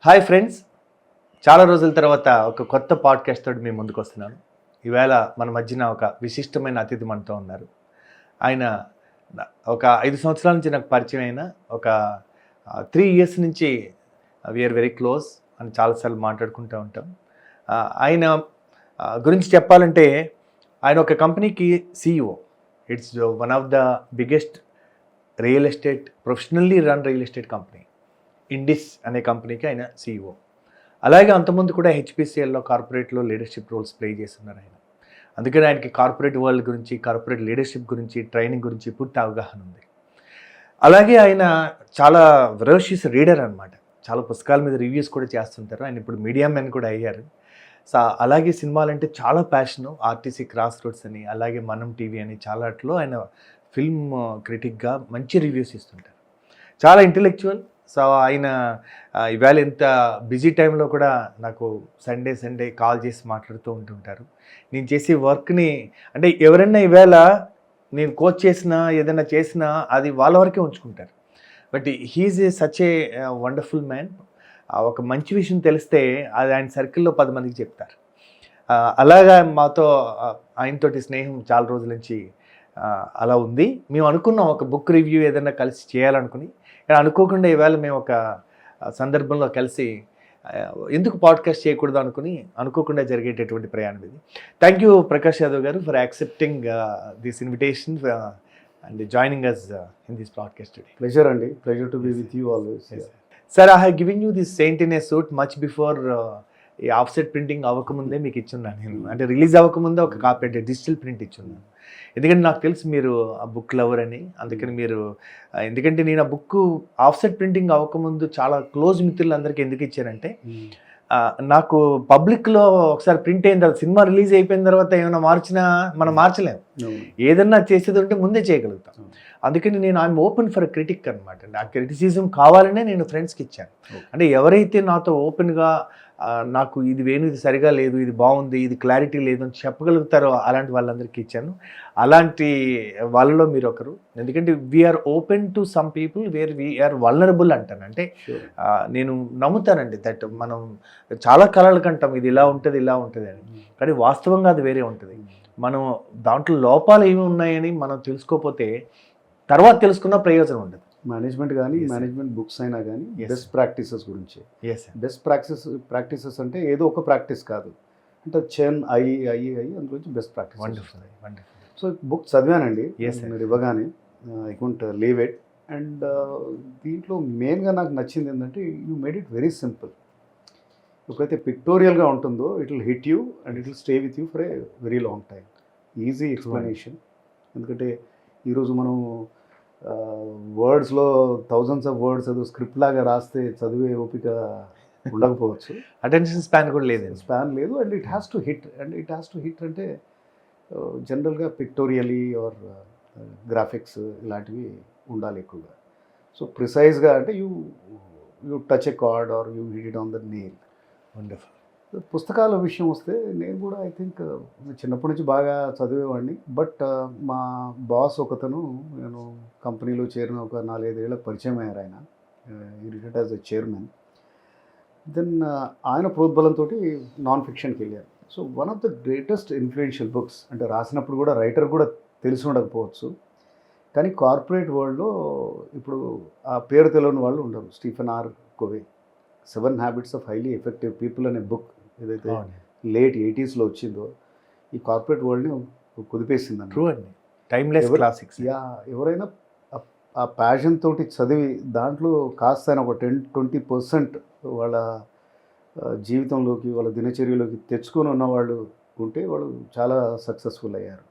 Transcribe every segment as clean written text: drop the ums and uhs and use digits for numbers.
Hi friends, చాలా రోజుల తర్వాత ఒక కొత్త పాడ్కాస్ట్ తోటి మీ ముందుకు వస్తున్నాను. ఈవేళ మన మధ్యన ఒక విశిష్టమైన అతిథి మనతో ఉన్నారు. ఆయన ఒక 5 సంవత్సరాల నుంచి నాకు పరిచయం అయిన ఒక 3 ఇయర్స్ నుంచి వీఆర్ వెరీ క్లోజ్ అని చాలాసార్లు మాట్లాడుకుంటూ ఉంటాం. ఆయన గురించి చెప్పాలంటే ఆయన ఒక కంపెనీకి CEO. It's one of the biggest real estate professionally run real estate company. Indis అనే కంపెనీకి ఆయన CEO. అలాగే అంతకుముందు కూడా హెచ్పిసిఎల్లో కార్పొరేట్లో లీడర్షిప్ రోల్స్ ప్లే చేస్తున్నారు ఆయన. అందుకని ఆయనకి కార్పొరేట్ వరల్డ్ గురించి, కార్పొరేట్ లీడర్షిప్ గురించి, ట్రైనింగ్ గురించి పూర్తి అవగాహన ఉంది. అలాగే ఆయన చాలా వెరోషియస్ రీడర్ అనమాట. చాలా పుస్తకాల మీద రివ్యూస్ కూడా చేస్తుంటారు. ఆయన ఇప్పుడు మీడియా మెన్ కూడా అయ్యారు. అలాగే సినిమాలంటే చాలా ప్యాషను. ఆర్టీసీ క్రాస్ రోడ్స్ అని, అలాగే మనం టీవీ అని చాలాట్లో ఆయన ఫిల్మ్ క్రిటిక్గా మంచి రివ్యూస్ ఇస్తుంటారు. చాలా ఇంటెలెక్చువల్. ఆయన ఇవాళ ఇంత బిజీ టైంలో కూడా నాకు సండే కాల్ చేసి మాట్లాడుతూ ఉంటుంటారు. నేను చేసే వర్క్ని అంటే ఎవరైనా ఈవేళ నేను కోచ్ చేసినా ఏదైనా చేసినా అది వాళ్ళ వరకే ఉంచుకుంటారు. But he's such a wonderful man. ఒక మంచి విషయం తెలిస్తే అది ఆయన సర్కిల్లో 10 మందికి చెప్తారు. అలాగా మాతో ఆయనతోటి స్నేహం చాలా రోజుల నుంచి అలా ఉంది. మేము అనుకున్నాం ఒక బుక్ రివ్యూ ఏదైనా కలిసి చేయాలనుకుని, కానీ అనుకోకుండా ఈవేళ మేము ఒక సందర్భంలో కలిసి ఎందుకు పాడ్కాస్ట్ చేయకూడదు అనుకోకుండా జరిగేటటువంటి ప్రయాణం ఇది. థ్యాంక్ యూ ప్రకాష్ యాదవ్ గారు for accepting this invitation and joining us in this podcast today. Pleasure అండి, pleasure to be with you always. Sir, I have given you this saint in a suit much before ఈ offset printing అవ్వకముందే మీకు ఇచ్చున్నాను నేను. అంటే release అవ్వకముందే ఒక copy అంటే digital print ఇచ్చున్నాను. ఎందుకంటే నాకు తెలుసు మీరు ఆ బుక్ లవర్ అని. అందుకని మీరు ఎందుకంటే నేను ఆ బుక్ ఆఫ్సెట్ ప్రింటింగ్ అవ్వకముందు చాలా క్లోజ్ మిత్రులందరికీ ఎందుకు ఇచ్చానంటే, నాకు పబ్లిక్లో ఒకసారి ప్రింట్ అయిన తర్వాత, సినిమా రిలీజ్ అయిపోయిన తర్వాత ఏమైనా మార్చినా మనం మార్చలేము. ఏదన్నా చేసేది ఉంటే ముందే చేయగలుగుతాం. అందుకని నేను ఐఎమ్ ఓపెన్ ఫర్ క్రిటిక్ అనమాట. ఆ క్రిటిసిజం కావాలనే నేను ఫ్రెండ్స్కి ఇచ్చాను. అంటే ఎవరైతే నాతో ఓపెన్గా నాకు ఇది ఇది సరిగా లేదు, ఇది బాగుంది, ఇది క్లారిటీ లేదు అని చెప్పగలుగుతారో అలాంటి వాళ్ళందరికీ ఇచ్చాను. అలాంటి వాళ్ళలో మీరు ఒకరు. ఎందుకంటే we're open to some people where we're vulnerable అంటాను. అంటే నేను నమ్ముతానండి దట్ మనం చాలా కళలు కంటాం ఇది ఇలా ఉంటుంది ఇలా ఉంటుంది అని, కానీ వాస్తవంగా అది వేరే ఉంటుంది. మనం దాంట్లో లోపాలు ఏమి ఉన్నాయని మనం తెలుసుకోకపోతే తర్వాత తెలుసుకున్న ప్రయోజనం ఉండదు. మేనేజ్మెంట్ కానీ, మేనేజ్మెంట్ బుక్స్ అయినా కానీ బెస్ట్ ప్రాక్టీసెస్ గురించి. బెస్ట్ ప్రాక్టీసెస్ అంటే ఏదో ఒక ప్రాక్టీస్ కాదు, అంటే చెన్ అయ్యి అందులోంచి best practice. Wonderful. So book చదివానండి మీరు ఇవ్వగానే, I couldn't leave it. And దీంట్లో మెయిన్గా నాకు నచ్చింది ఏంటంటే you made it very simple. ఎప్పుడైతే పిక్టోరియల్గా ఉంటుందో it will hit you and it will stay with you for a very long time. Easy explanation. ఎందుకంటే ఈరోజు మనం వర్డ్స్లో థౌజండ్స్ ఆఫ్ వర్డ్స్ అది స్క్రిప్ట్ లాగా రాస్తే చదివే ఓపిక ఉండకపోవచ్చు. అటెన్షన్ స్పాన్ కూడా లేదు. And it has to hit అంటే జనరల్గా పిక్టోరియలీ ఆర్ గ్రాఫిక్స్ ఇలాంటివి ఉండాలి ఎక్కువగా. సో ప్రిసైజ్గా అంటే you touch a card or you hit it on the nail. Wonderful. పుస్తకాల విషయం వస్తే నేను కూడా ఐ థింక్ చిన్నప్పటి నుంచి బాగా చదివేవాడిని. బట్ మా బాస్ ఒకతను, నేను కంపెనీలో చేరిన ఒక 4-5 ఏళ్ళకి పరిచయం అయ్యారు ఆయన. ఈ retired as a chairman. Then ఆయన ప్రోద్బలంతో నాన్ ఫిక్షన్కి వెళ్ళారు. So one of the greatest influential books, అంటే రాసినప్పుడు కూడా రైటర్ కూడా తెలిసి ఉండకపోవచ్చు, కానీ కార్పొరేట్ వరల్డ్లో ఇప్పుడు ఆ పేరు తెలియని వాళ్ళు ఉండరు. Stephen R Covey 7 habits of highly effective people అనే బుక్ ఏదైతే లేట్ 80s వచ్చిందో ఈ కార్పొరేట్ వరల్డ్ని కుదిపేసింది. ట్రూ అండి, టైమ్లెస్ క్లాసిక్స్. ఎవరైనా ఆ ప్యాషన్ తోటి చదివి దాంట్లో కాస్త ఒక 10-20% వాళ్ళ జీవితంలోకి, వాళ్ళ దినచర్యలోకి తెచ్చుకొని ఉన్నవాళ్ళు ఉంటే వాళ్ళు చాలా సక్సెస్ఫుల్ అయ్యారు.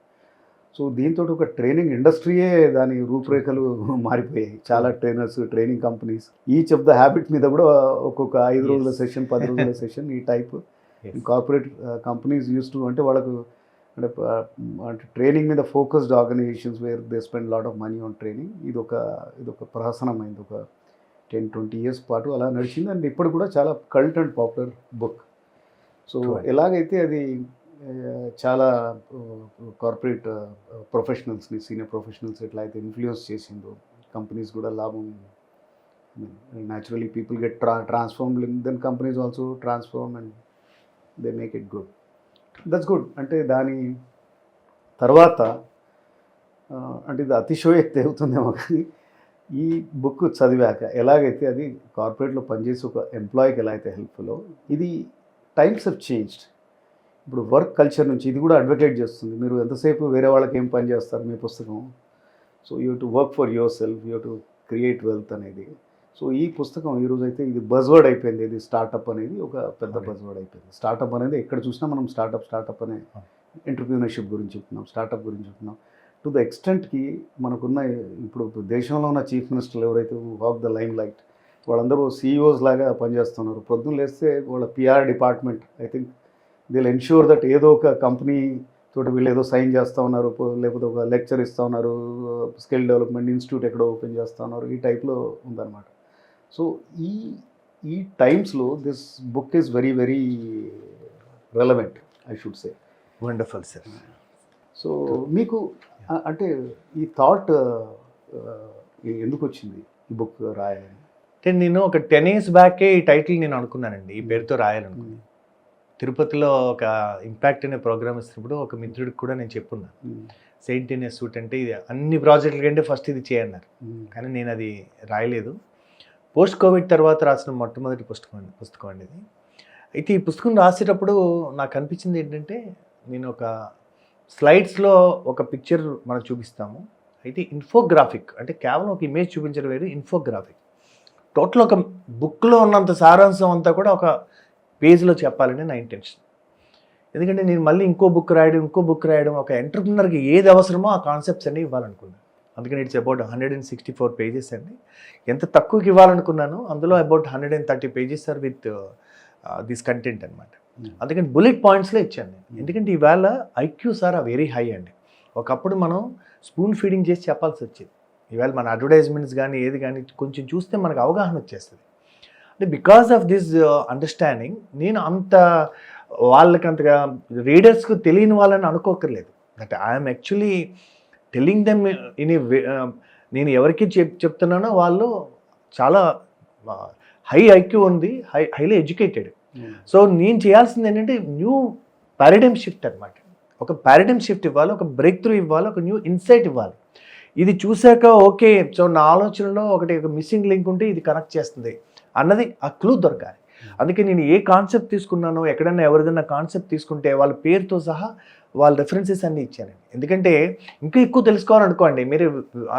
సో దీంతో ఒక ట్రైనింగ్ ఇండస్ట్రీయే దాని రూపురేఖలు మారిపోయాయి. చాలా trainers, training companies each of the habit మీద కూడా ఒక్కొక్క 5 రోజుల సెషన్, 10 రోజుల సెషన్ ఈ type corporate companies use to, అంటే వాళ్ళకు అంటే ట్రైనింగ్ మీద focused organisations where they spend lot of money on training. ఇదొక ప్రహసనమైంది. ఒక 10-20 years పాటు అలా నడిచింది. అండ్ ఇప్పుడు కూడా చాలా cult and popular book. So ఎలాగైతే అది చాలా కార్పొరేట్ ప్రొఫెషనల్స్ని, సీనియర్ ప్రొఫెషనల్స్ ఎట్లా అయితే ఇన్ఫ్లుయెన్స్ చేసిందో, కంపెనీస్ కూడా లాభం naturally people get transformed, then companies also transform and they make it good. That's good. అంటే దాని తర్వాత అంటే ఇది అతిశయోక్తి అవుతుందేమో కానీ ఈ బుక్ చదివాక ఎలాగైతే అది కార్పొరేట్లో పనిచేసి ఒక ఎంప్లాయీకి ఎలా అయితే హెల్ప్ఫుల్లో, ఇది టైమ్స్ హెవ్ చేంజ్డ్. ఇప్పుడు వర్క్ కల్చర్ నుంచి ఇది కూడా అడ్వకేట్ చేస్తుంది. మీరు ఎంతసేపు వేరే వాళ్ళకి ఏం పని చేస్తారు మీ పుస్తకం. So you to work for your self, you to create wealth అనేది. సో ఈ పుస్తకం ఈరోజు అయితే ఇది బజ్వర్డ్ అయిపోయింది. ఇది స్టార్టప్ అనేది ఒక పెద్ద బజ్వర్డ్ అయిపోయింది. స్టార్టప్ అనేది ఎక్కడ చూసినా మనం స్టార్టప్ అనే ఎంటర్ప్రీనర్షిప్ గురించి చెప్తున్నాం, స్టార్టప్ గురించి చెప్తున్నాం. టు ద ఎక్స్టెంట్కి మనకున్న ఇప్పుడు దేశంలో ఉన్న చీఫ్ మినిస్టర్లు ఎవరైతే వాక్ ద లైమ్ లైట్ వాళ్ళందరూ సీఈఓస్ లాగా పనిచేస్తున్నారు. పొద్దున్న లేస్తే వాళ్ళ PR department I think they'll ensure that ఏదో ఒక కంపెనీ తోటి వీళ్ళు ఏదో సైన్ చేస్తూ ఉన్నారు, లేకపోతే ఒక లెక్చర్ ఇస్తూ ఉన్నారు, స్కిల్ డెవలప్మెంట్ ఇన్స్టిట్యూట్ ఎక్కడో ఓపెన్ చేస్తూ ఉన్నారు, ఈ టైప్లో ఉందన్నమాట. సో ఈ టైమ్స్లో this book is very very relevant I should say. Wonderful sir. So మీకు అంటే ఈ థాట్ ఎందుకు వచ్చింది ఈ బుక్ రాయాలని? అంటే నేను ఒక 10 years బ్యాకే ఈ టైటిల్ నేను అనుకున్నానండి, ఈ పేరుతో రాయాలనుకున్నాను. తిరుపతిలో ఒక ఇంపాక్ట్ అనే ప్రోగ్రామ్ ఇస్తున్నప్పుడు ఒక మిత్రుడికి కూడా నేను చెప్పున్నాను, సెయింట్ ఇన్ ఏ సూట్ అంటే ఇది అన్ని ప్రాజెక్టుల కంటే ఫస్ట్ ఇది చేయన్నారు. కానీ నేను అది రాయలేదు. పోస్ట్ కోవిడ్ తర్వాత రాసిన మొట్టమొదటి పుస్తకం అండి ఇది. అయితే ఈ పుస్తకం రాసేటప్పుడు నాకు అనిపించింది ఏంటంటే, నేను ఒక స్లైడ్స్లో ఒక పిక్చర్ మనం చూపిస్తాము, అయితే ఇన్ఫోగ్రాఫిక్ అంటే కేవలం ఒక ఇమేజ్ చూపించడం వేరు, ఇన్ఫోగ్రాఫిక్ టోటల్ ఒక బుక్లో ఉన్నంత సారాంశం అంతా కూడా ఒక పేజ్లో చెప్పాలని నా ఇంటెన్షన్. ఎందుకంటే నేను మళ్ళీ ఇంకో బుక్ రాయడం ఒక ఎంటర్ప్రినర్కి ఏది అవసరమో ఆ కాన్సెప్ట్స్ అన్నీ ఇవ్వాలనుకున్నాను. అందుకని ఇట్స్ అబౌట్ 164 pages అండి. ఎంత తక్కువకి ఇవ్వాలనుకున్నాను అందులో about 130 pages are with this content అనమాట. అందుకని బుల్లెట్ పాయింట్స్లో ఇచ్చాను నేను. ఎందుకంటే ఇవాళ ఐక్యూస్ ఆర్ వెరీ హై అండి. ఒకప్పుడు మనం స్పూన్ ఫీడింగ్ చేసి చెప్పాల్సి వచ్చేది. ఇవాళ మన అడ్వర్టైజ్మెంట్స్ కానీ ఏది కానీ కొంచెం చూస్తే మనకు అవగాహన వచ్చేస్తుంది. అంటే బికాస్ ఆఫ్ దిస్ అండర్స్టాండింగ్ నేను వాళ్ళకి అంతగా రీడర్స్కు తెలియని వాళ్ళని అనుకోకర్లేదు. That I'm actually telling them in a way. నేను ఎవరికి చెప్తున్నానో వాళ్ళు చాలా హై ఐక్యూ ఉంది, హైలీ ఎడ్యుకేటెడ్. సో నేను చేయాల్సింది ఏంటంటే న్యూ పారాడిమ్ షిఫ్ట్ అనమాట. ఒక పారాడిమ్ షిఫ్ట్ ఇవ్వాలి, ఒక బ్రేక్ త్రూ ఇవ్వాలి, ఒక న్యూ ఇన్సైట్ ఇవ్వాలి. ఇది చూశాక ఓకే, సో నా ఆలోచనలో ఒక మిస్సింగ్ లింక్ ఉంటే ఇది కనెక్ట్ చేస్తుంది అన్నది ఆ క్లూ దొరకాలి. అందుకే నేను ఏ కాన్సెప్ట్ తీసుకున్నానో, ఎక్కడన్నా ఎవరిదన్నా కాన్సెప్ట్ తీసుకుంటే వాళ్ళ పేరుతో సహా వాళ్ళ రెఫరెన్సెస్ అన్నీ ఇచ్చానండి. ఎందుకంటే ఇంకా ఎక్కువ తెలుసుకోవాలనుకోండి, మీరు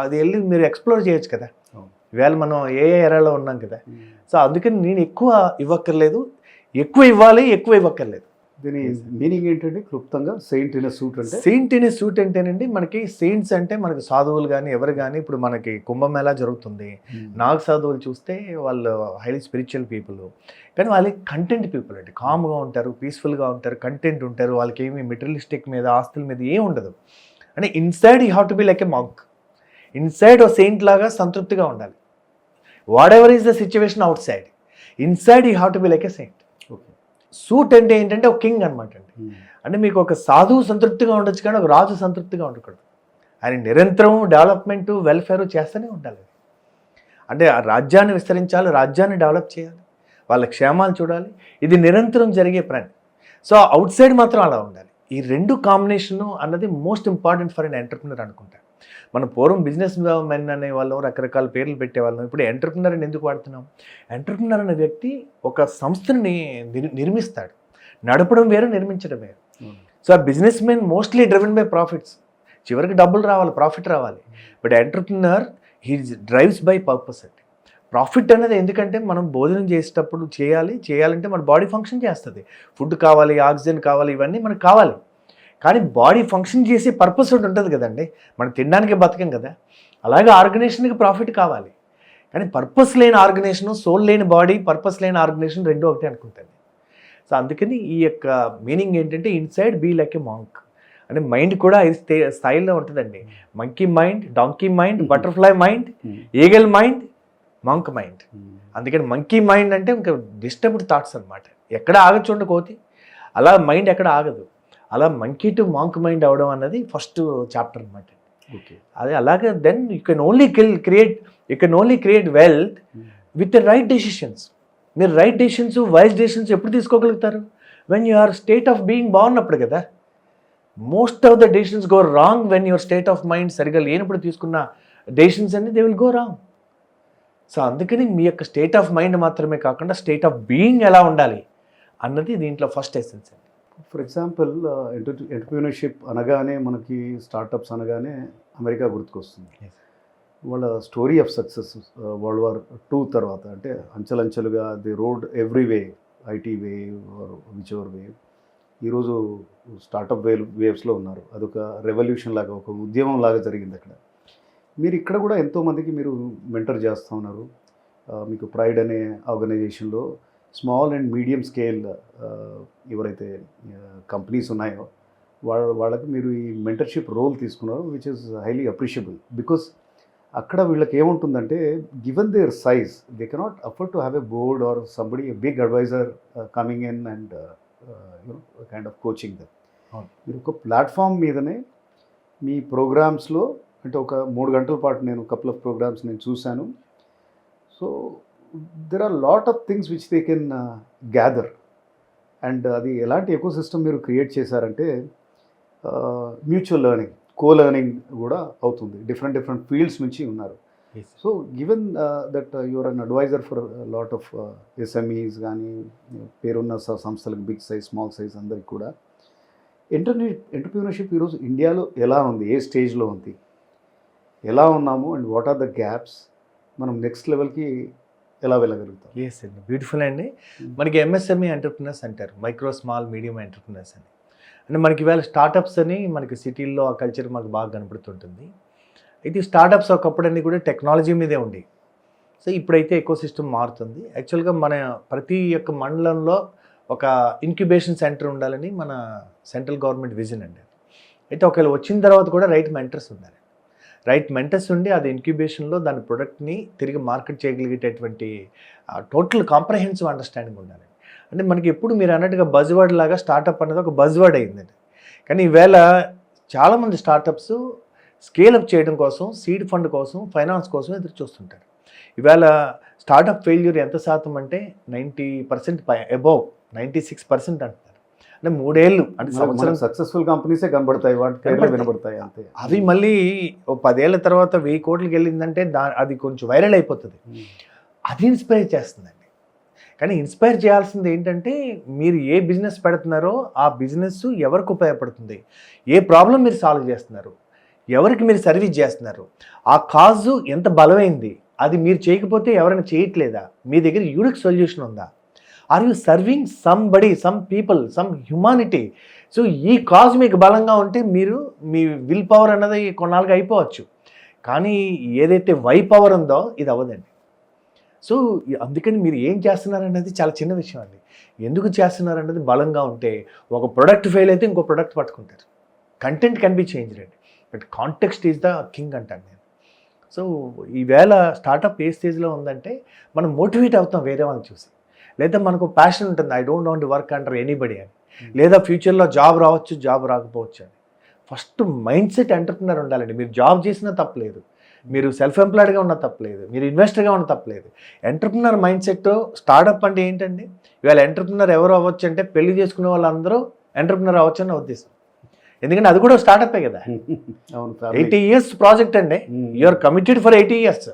అది వెళ్ళి మీరు ఎక్స్ప్లోర్ చేయొచ్చు కదా. ఇవాళ మనం ఏ ఎరాలో ఉన్నాం కదా. సో అందుకని నేను ఎక్కువ ఇవ్వక్కర్లేదు, ఎక్కువ ఇవ్వాలి, ఎక్కువ ఇవ్వక్కర్లేదు. దీని మీనింగ్ ఏంటంటే క్లుప్తంగా సెయింట్ ఇన్ ఎ సూట్ అంటే? సెయింట్ ఇన్ ఎ సూట్ అంటేనండి, మనకి సెయింట్స్ అంటే మనకి సాధువులు కానీ ఎవరు కానీ, ఇప్పుడు మనకి కుంభమేళా జరుగుతుంది, నాగ సాధువులు చూస్తే వాళ్ళు హైలీ స్పిరిచువల్ పీపుల్, కానీ వాళ్ళకి కంటెంట్ పీపుల్ అండి. కామ్గా ఉంటారు, పీస్ఫుల్గా ఉంటారు, కంటెంట్ ఉంటారు, వాళ్ళకి ఏమి మెటీరియలిస్టిక్ మీద ఆస్తుల మీద ఏం ఉండదు. అంటే inside you have to be like a monk. Inside a saint లాగా సంతృప్తిగా ఉండాలి. Whatever is the situation outside, inside you have to be like a saint. సూట్ అంటే ఏంటంటే ఒక కింగ్ అనమాట అండి. అంటే మీకు ఒక సాధువు సంతృప్తిగా ఉండొచ్చు కానీ ఒక రాజు సంతృప్తిగా ఉండకూడదు. ఆయన నిరంతరం డెవలప్మెంట్ వెల్ఫేర్ చేస్తూనే ఉండాలి. అంటే ఆ రాజ్యాన్ని విస్తరించాలి, రాజ్యాన్ని డెవలప్ చేయాలి, వాళ్ళ క్షేమాలు చూడాలి. ఇది నిరంతరం జరిగే పని. సో అవుట్ సైడ్ మాత్రం అలా ఉండాలి. ఈ రెండు కాంబినేషను అన్నది most important for an entrepreneur అనుకుంటా. మనం పూర్వం బిజినెస్ మెన్ అనేవాళ్ళం, రకరకాల పేర్లు పెట్టేవాళ్ళం. ఇప్పుడు ఎంటర్ప్రినర్ అని ఎందుకు వాడుతున్నాం? ఎంటర్ప్రినర్ అనే వ్యక్తి ఒక సంస్థని నిర్మిస్తాడు. నడపడం వేరు, నిర్మించడం వేరు. సో ఆ business men mostly driven by profits. చివరికి డబ్బులు రావాలి, ప్రాఫిట్ రావాలి. But entrepreneur he drives by purpose అండి. ప్రాఫిట్ అనేది ఎందుకంటే మనం భోజనం చేసేటప్పుడు చేయాలంటే మన బాడీ ఫంక్షన్ చేస్తుంది. ఫుడ్ కావాలి, ఆక్సిజన్ కావాలి, ఇవన్నీ మనకు కావాలి. కానీ బాడీ ఫంక్షన్ చేసే పర్పస్ ఒకటి ఉంటుంది కదండి. మనం తినడానికి బతకం కదా. అలాగే ఆర్గనైజేషన్కి ప్రాఫిట్ కావాలి. కానీ పర్పస్ లేని ఆర్గనైజేషను, సోల్ లేని బాడీ, పర్పస్ లేని ఆర్గనైజేషన్ రెండో ఒకటే అనుకుంటుంది. సో అందుకని ఈ యొక్క మీనింగ్ ఏంటంటే inside be like a monk. అంటే మైండ్ కూడా 5 స్థాయిలో ఉంటుందండి. Monkey mind, donkey mind, butterfly mind, eagle mind, monk mind. అందుకని మంకీ మైండ్ అంటే ఇంకా డిస్టర్బ్డ్ థాట్స్ అనమాట. ఎక్కడ ఆగచ్చుండ కోతి, అలా మైండ్ ఎక్కడ ఆగదు. అలా మంకీ టు మాంక్ మైండ్ అవడం అన్నది ఫస్ట్ చాప్టర్ అనమాట. ఓకే, అదే అలాగే then you can only create wealth with the right decisions. మీరు రైట్ డెసిషన్స్, వైజ్ డెసిషన్స్ ఎప్పుడు తీసుకోగలుగుతారు? When you are state of being బాగున్నప్పుడు కదా. Most of the decisions go wrong when your state of mind సరిగా లేనప్పుడు తీసుకున్న decisions అన్ని they will go wrong. So అందుకని మీ యొక్క స్టేట్ ఆఫ్ మైండ్ మాత్రమే కాకుండా స్టేట్ ఆఫ్ బీయింగ్ ఎలా ఉండాలి అన్నది దీంట్లో ఫస్ట్ ఎసెన్స్ అండి. ఫర్ ఎగ్జాంపుల్ ఎంటర్ప్రీనర్షిప్ అనగానే మనకి స్టార్టప్స్ అనగానే అమెరికా గుర్తుకొస్తుంది. వాళ్ళ story of success world war 2 తర్వాత అంటే అంచెలంచెలుగా the road every way, IT wave which ever wave, ఈరోజు స్టార్టప్ వేవ్స్లో ఉన్నారు. అదొక రెవల్యూషన్ లాగా, ఒక ఉద్యమం లాగా జరిగింది అక్కడ. మీరు ఇక్కడ కూడా ఎంతోమందికి మీరు మెంటర్ చేస్తూ ఉన్నారు. మీకు ప్రైడ్ అనే ఆర్గనైజేషన్లో స్మాల్ అండ్ మీడియం స్కేల్ ఎవరైతే కంపెనీస్ ఉన్నాయో వాళ్ళకి మీరు ఈ మెంటర్షిప్ రోల్ తీసుకున్నారు, which is highly appreciable. Because అక్కడ వీళ్ళకి ఏముంటుందంటే, given their size they cannot afford to have a board or somebody a big advisor coming in and kind of coaching them. మీరు ఒక ప్లాట్ఫామ్ మీదనే మీ ప్రోగ్రామ్స్లో, అంటే ఒక 3 గంటల పాటు నేను కపుల్ ఆఫ్ ప్రోగ్రామ్స్ నేను చూశాను. So there are lot of things which they can gather. And అది ఎలాంటి ఎకోసిస్టమ్ మీరు క్రియేట్ చేశారంటే, మ్యూచువల్ లెర్నింగ్, కో లెర్నింగ్ కూడా అవుతుంది. డిఫరెంట్ ఫీల్డ్స్ నుంచి ఉన్నారు. So given that your an advisor for lot of SMEs కానీ, పేరున్న సంస్థలకు బిగ్ సైజ్, స్మాల్ సైజ్ అందరికి కూడా ఎంటర్ప్రీనర్షిప్ ఈరోజు ఇండియాలో ఎలా ఉంది, ఏ స్టేజ్లో ఉంది, ఎలా ఉన్నాము, and what are the gaps, మనం నెక్స్ట్ లెవెల్కి ఎలా వెళ్ళగలుగుతాం? ఎస్ అండి, బ్యూటిఫుల్ అండి. మనకి ఎంఎస్ఎంఈ ఎంటర్ప్రినర్స్ అంటారు, మైక్రో స్మాల్ మీడియం ఎంటర్ప్రినర్స్ అని. అంటే మనకి ఇవాళ స్టార్టప్స్ అని మనకి సిటీల్లో ఆ కల్చర్ మాకు బాగా కనపడుతుంటుంది. అయితే స్టార్టప్స్ ఒకప్పుడన్నీ కూడా టెక్నాలజీ మీదే ఉండి, సో ఇప్పుడైతే ఎకో సిస్టమ్ మారుతుంది. యాక్చువల్గా మన ప్రతి ఒక్క మండలంలో ఒక ఇంక్యుబేషన్ సెంటర్ ఉండాలని మన సెంట్రల్ గవర్నమెంట్ విజన్ అండి. అయితే ఒకవేళ వచ్చిన తర్వాత కూడా రైట్ మెంటర్స్ ఉండాలి. రైట్ మెంటర్స్ ఉండి అది ఇంక్యుబేషన్లో దాని ప్రొడక్ట్ని తిరిగి మార్కెట్ చేయగలిగేటటువంటి టోటల్ కాంప్రహెన్సివ్ అండర్స్టాండింగ్ ఉండాలి. అంటే మనకి ఎప్పుడు మీరు అన్నట్టుగా బజ్వర్డ్ లాగా స్టార్టప్ అనేది ఒక బజ్వర్డ్ అయిందండి. కానీ ఈవేళ చాలామంది స్టార్టప్స్ స్కేలప్ చేయడం కోసం, సీడ్ ఫండ్ కోసం, ఫైనాన్స్ కోసం ఎదురు చూస్తుంటారు. ఈవేళ స్టార్టప్ ఫెయిల్యూర్ ఎంత శాతం అంటే 90% అబౌవ్ 96% అంటున్నారు. అంటే 3 ఏళ్ళు అంటే సంవత్సరం సక్సెస్ఫుల్ కంపెనీసే కనబడతాయి, వాటి పేర్లు వినబడతాయి అంతే. అవి మళ్ళీ ఓ 10 ఏళ్ళ తర్వాత 1000 కోట్లకి వెళ్ళిందంటే అది కొంచెం వైరల్ అయిపోతుంది. అది ఇన్స్పైర్ చేస్తుందండి. కానీ ఇన్స్పైర్ చేయాల్సింది ఏంటంటే, మీరు ఏ బిజినెస్ పెడుతున్నారో ఆ బిజినెస్ ఎవరికి ఉపయోగపడుతుంది, ఏ ప్రాబ్లం మీరు సాల్వ్ చేస్తున్నారు, ఎవరికి మీరు సర్వీస్ చేస్తున్నారు, ఆ కాజు ఎంత బలమైంది, అది మీరు చేయకపోతే ఎవరైనా చేయట్లేదా, మీ దగ్గర యూనిక్ సొల్యూషన్ ఉందా, are you serving somebody, some people, some humanity. So ఈ కాజ్ మీకు బలంగా ఉంటే మీరు మీ విల్ పవర్ అన్నది కొన్నాళ్ళకి అయిపోవచ్చు. కానీ ఏదైతే వై పవర్ ఉందో ఇది అవ్వదండి. సో అందుకని మీరు ఏం చేస్తున్నారనేది చాలా చిన్న విషయం అండి. ఎందుకు చేస్తున్నారనేది బలంగా ఉంటే, ఒక ప్రోడక్ట్ ఫెయిల్ అయితే ఇంకో ప్రోడక్ట్ పట్టుకుంటారు. కంటెంట్ కెన్ బి చేంజ్డ్ అండి, but context is the king అంటాను నేను. సో ఈవేళ స్టార్టప్ ఏ స్టేజ్లో ఉందంటే, మనం మోటివేట్ అవుతాం వేరే వాళ్ళని చూసి, లేదా మనకు ప్యాషన్ ఉంటుంది, I don't want to work under anybody అని, లేదా ఫ్యూచర్లో జాబ్ రావచ్చు, జాబ్ రాకపోవచ్చు అని. ఫస్ట్ మైండ్ సెట్ ఎంటర్ప్రినర్ ఉండాలండి. మీరు జాబ్ చేసినా తప్పలేదు, మీరు సెల్ఫ్ ఎంప్లాయిడ్గా ఉన్న తప్పలేదు, మీరు ఇన్వెస్టర్గా ఉన్న తప్పలేదు. Entrepreneur mind set. స్టార్టప్ అంటే ఏంటండి, ఇవాళ ఎంటర్ప్రినర్ ఎవరు అవ్వచ్చు అంటే, పెళ్లి చేసుకునే వాళ్ళందరూ ఎంటర్ప్రినర్ అవ్వచ్చు అని ఉద్దేశం. ఎందుకంటే అది కూడా స్టార్టప్పే కదా. 80 years ప్రాజెక్ట్ అండి, you're committed for 80 years.